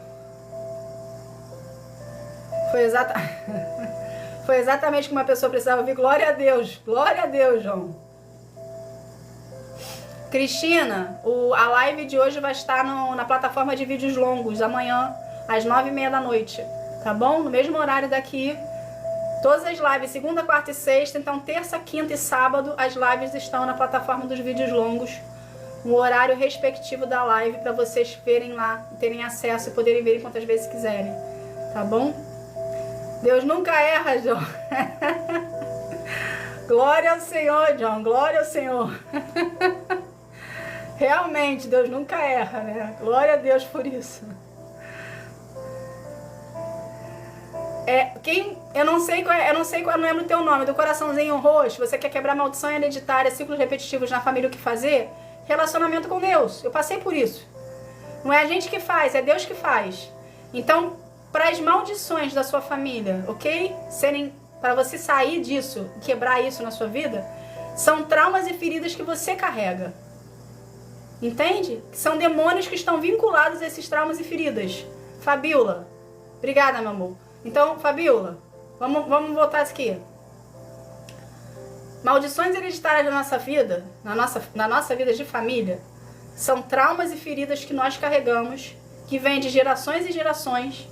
Foi exatamente o que uma pessoa precisava ouvir. Glória a Deus, João. Cristina, a live de hoje vai estar na plataforma de vídeos longos, amanhã, às 9h30 da noite. Tá bom? No mesmo horário daqui. Todas as lives, segunda, quarta e sexta. Então, terça, quinta e sábado, as lives estão na plataforma dos vídeos longos. No horário respectivo da live, para vocês verem lá, terem acesso e poderem ver quantas vezes quiserem. Tá bom? Deus nunca erra, João. Glória ao Senhor, John. Glória ao Senhor. Realmente, Deus nunca erra, né? Glória a Deus por isso. Eu não lembro o teu nome, do coraçãozinho roxo, você quer quebrar maldição hereditária, ciclos repetitivos na família, o que fazer? Relacionamento com Deus. Eu passei por isso. Não é a gente que faz, é Deus que faz. Então, para as maldições da sua família, ok? Para você sair disso, quebrar isso na sua vida, são traumas e feridas que você carrega. Entende? São demônios que estão vinculados a esses traumas e feridas. Fabiola, obrigada, meu amor. Então, Fabiola, vamos voltar aqui. Maldições hereditárias da nossa vida, na nossa vida de família, são traumas e feridas que nós carregamos, que vêm de gerações e gerações,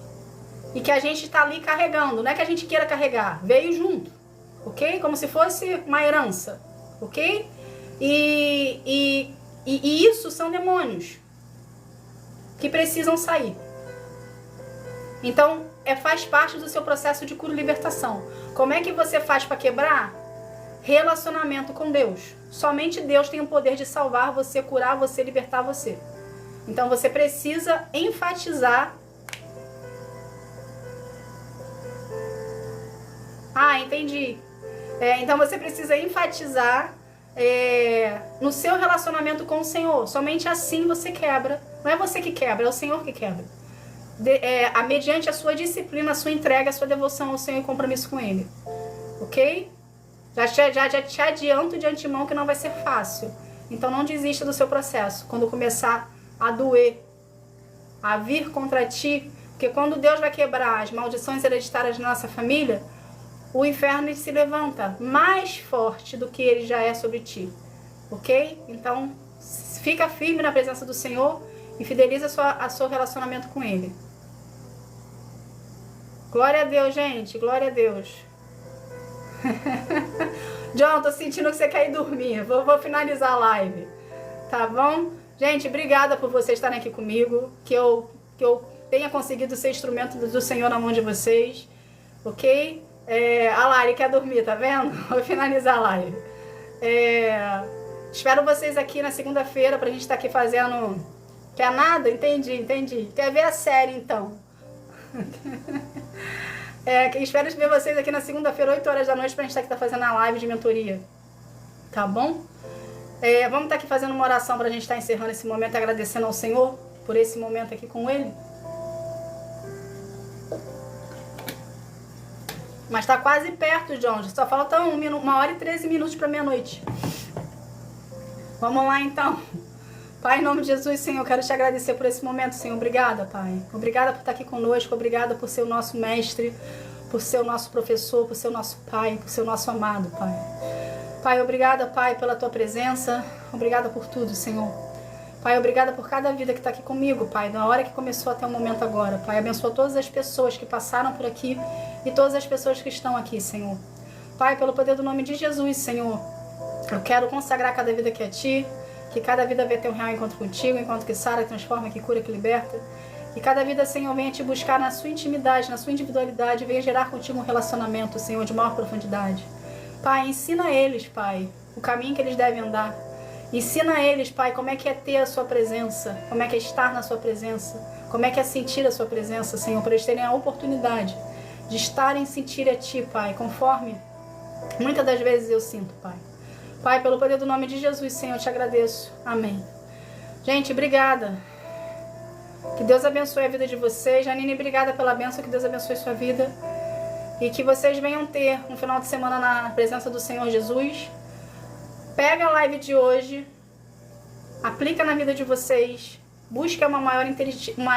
e que a gente está ali carregando. Não é que a gente queira carregar, veio junto, ok? Como se fosse uma herança, ok? E isso são demônios que precisam sair. Então, faz parte do seu processo de cura e libertação. Como é que você faz para quebrar? Relacionamento com Deus. Somente Deus tem o poder de salvar você, curar você, libertar você. Então, você precisa enfatizar. Entendi. Então, você precisa enfatizar no seu relacionamento com o Senhor. Somente assim você quebra. Não é você que quebra, é o Senhor que quebra. Mediante a sua disciplina, a sua entrega, a sua devoção ao Senhor e compromisso com Ele. Ok? Já te adianto de antemão que não vai ser fácil. Então não desista do seu processo. Quando começar a doer, a vir contra ti, porque quando Deus vai quebrar as maldições hereditárias da nossa família, o inferno se levanta mais forte do que ele já é sobre ti. Ok? Então fica firme na presença do Senhor e fideliza a seu relacionamento com Ele. Glória a Deus, gente. Glória a Deus. John, tô sentindo que você quer ir dormir. Vou finalizar a live. Tá bom? Gente, obrigada por vocês estarem aqui comigo. Que eu tenha conseguido ser instrumento do Senhor na mão de vocês. Ok? A Lari quer dormir, tá vendo? Vou finalizar a live. Espero vocês aqui na segunda-feira pra gente estar aqui fazendo... Quer nada? Entendi. Quer ver a série, então. Espero ver vocês aqui na segunda-feira, 8 horas da noite, pra gente estar aqui fazendo a live de mentoria. Tá bom? Vamos estar aqui fazendo uma oração pra gente estar encerrando esse momento, agradecendo ao Senhor por esse momento aqui com Ele. Mas tá quase perto, John. Só falta 1 hora e 13 minutos pra meia-noite. Vamos lá, então. Pai, em nome de Jesus, Senhor, eu quero te agradecer por esse momento, Senhor. Obrigada, Pai. Obrigada por estar aqui conosco. Obrigada por ser o nosso mestre, por ser o nosso professor, por ser o nosso Pai, por ser o nosso amado, Pai. Pai, obrigada, Pai, pela tua presença. Obrigada por tudo, Senhor. Pai, obrigada por cada vida que está aqui comigo, Pai, da hora que começou até o momento agora. Pai, abençoa todas as pessoas que passaram por aqui e todas as pessoas que estão aqui, Senhor. Pai, pelo poder do nome de Jesus, Senhor, eu quero consagrar cada vida aqui a Ti. Que cada vida venha ter um real encontro contigo, enquanto que sara, transforma, que cura, que liberta. Que cada vida, Senhor, venha te buscar na sua intimidade, na sua individualidade, venha gerar contigo um relacionamento, Senhor, de maior profundidade. Pai, ensina eles, Pai, o caminho que eles devem andar. Ensina eles, Pai, como é que é ter a sua presença, como é que é estar na sua presença, como é que é sentir a sua presença, Senhor, para eles terem a oportunidade de estarem e sentir a Ti, Pai, conforme muitas das vezes eu sinto, Pai. Pai, pelo poder do nome de Jesus, Senhor, eu te agradeço. Amém. Gente, obrigada. Que Deus abençoe a vida de vocês. Janine, obrigada pela bênção. Que Deus abençoe sua vida. E que vocês venham ter um final de semana na presença do Senhor Jesus. Pega a live de hoje. Aplica na vida de vocês. Busca uma maior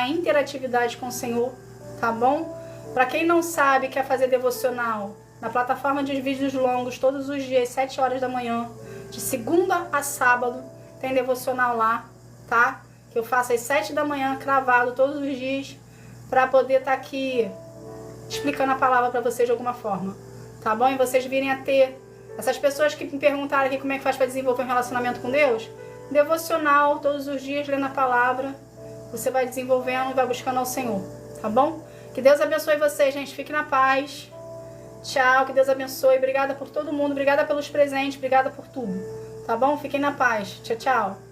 interatividade com o Senhor. Tá bom? Para quem não sabe, quer fazer devocional... Na plataforma de vídeos longos, todos os dias, 7 horas da manhã, de segunda a sábado, tem devocional lá, tá? Que eu faço às 7 da manhã, cravado, todos os dias, para poder estar aqui explicando a palavra para vocês de alguma forma, tá bom? E vocês virem a ter, essas pessoas que me perguntaram aqui como é que faz para desenvolver um relacionamento com Deus, devocional, todos os dias, lendo a palavra, você vai desenvolvendo e vai buscando ao Senhor, tá bom? Que Deus abençoe vocês, gente, fiquem na paz. Tchau, que Deus abençoe. Obrigada por todo mundo, obrigada pelos presentes, obrigada por tudo. Tá bom? Fiquem na paz. Tchau, tchau.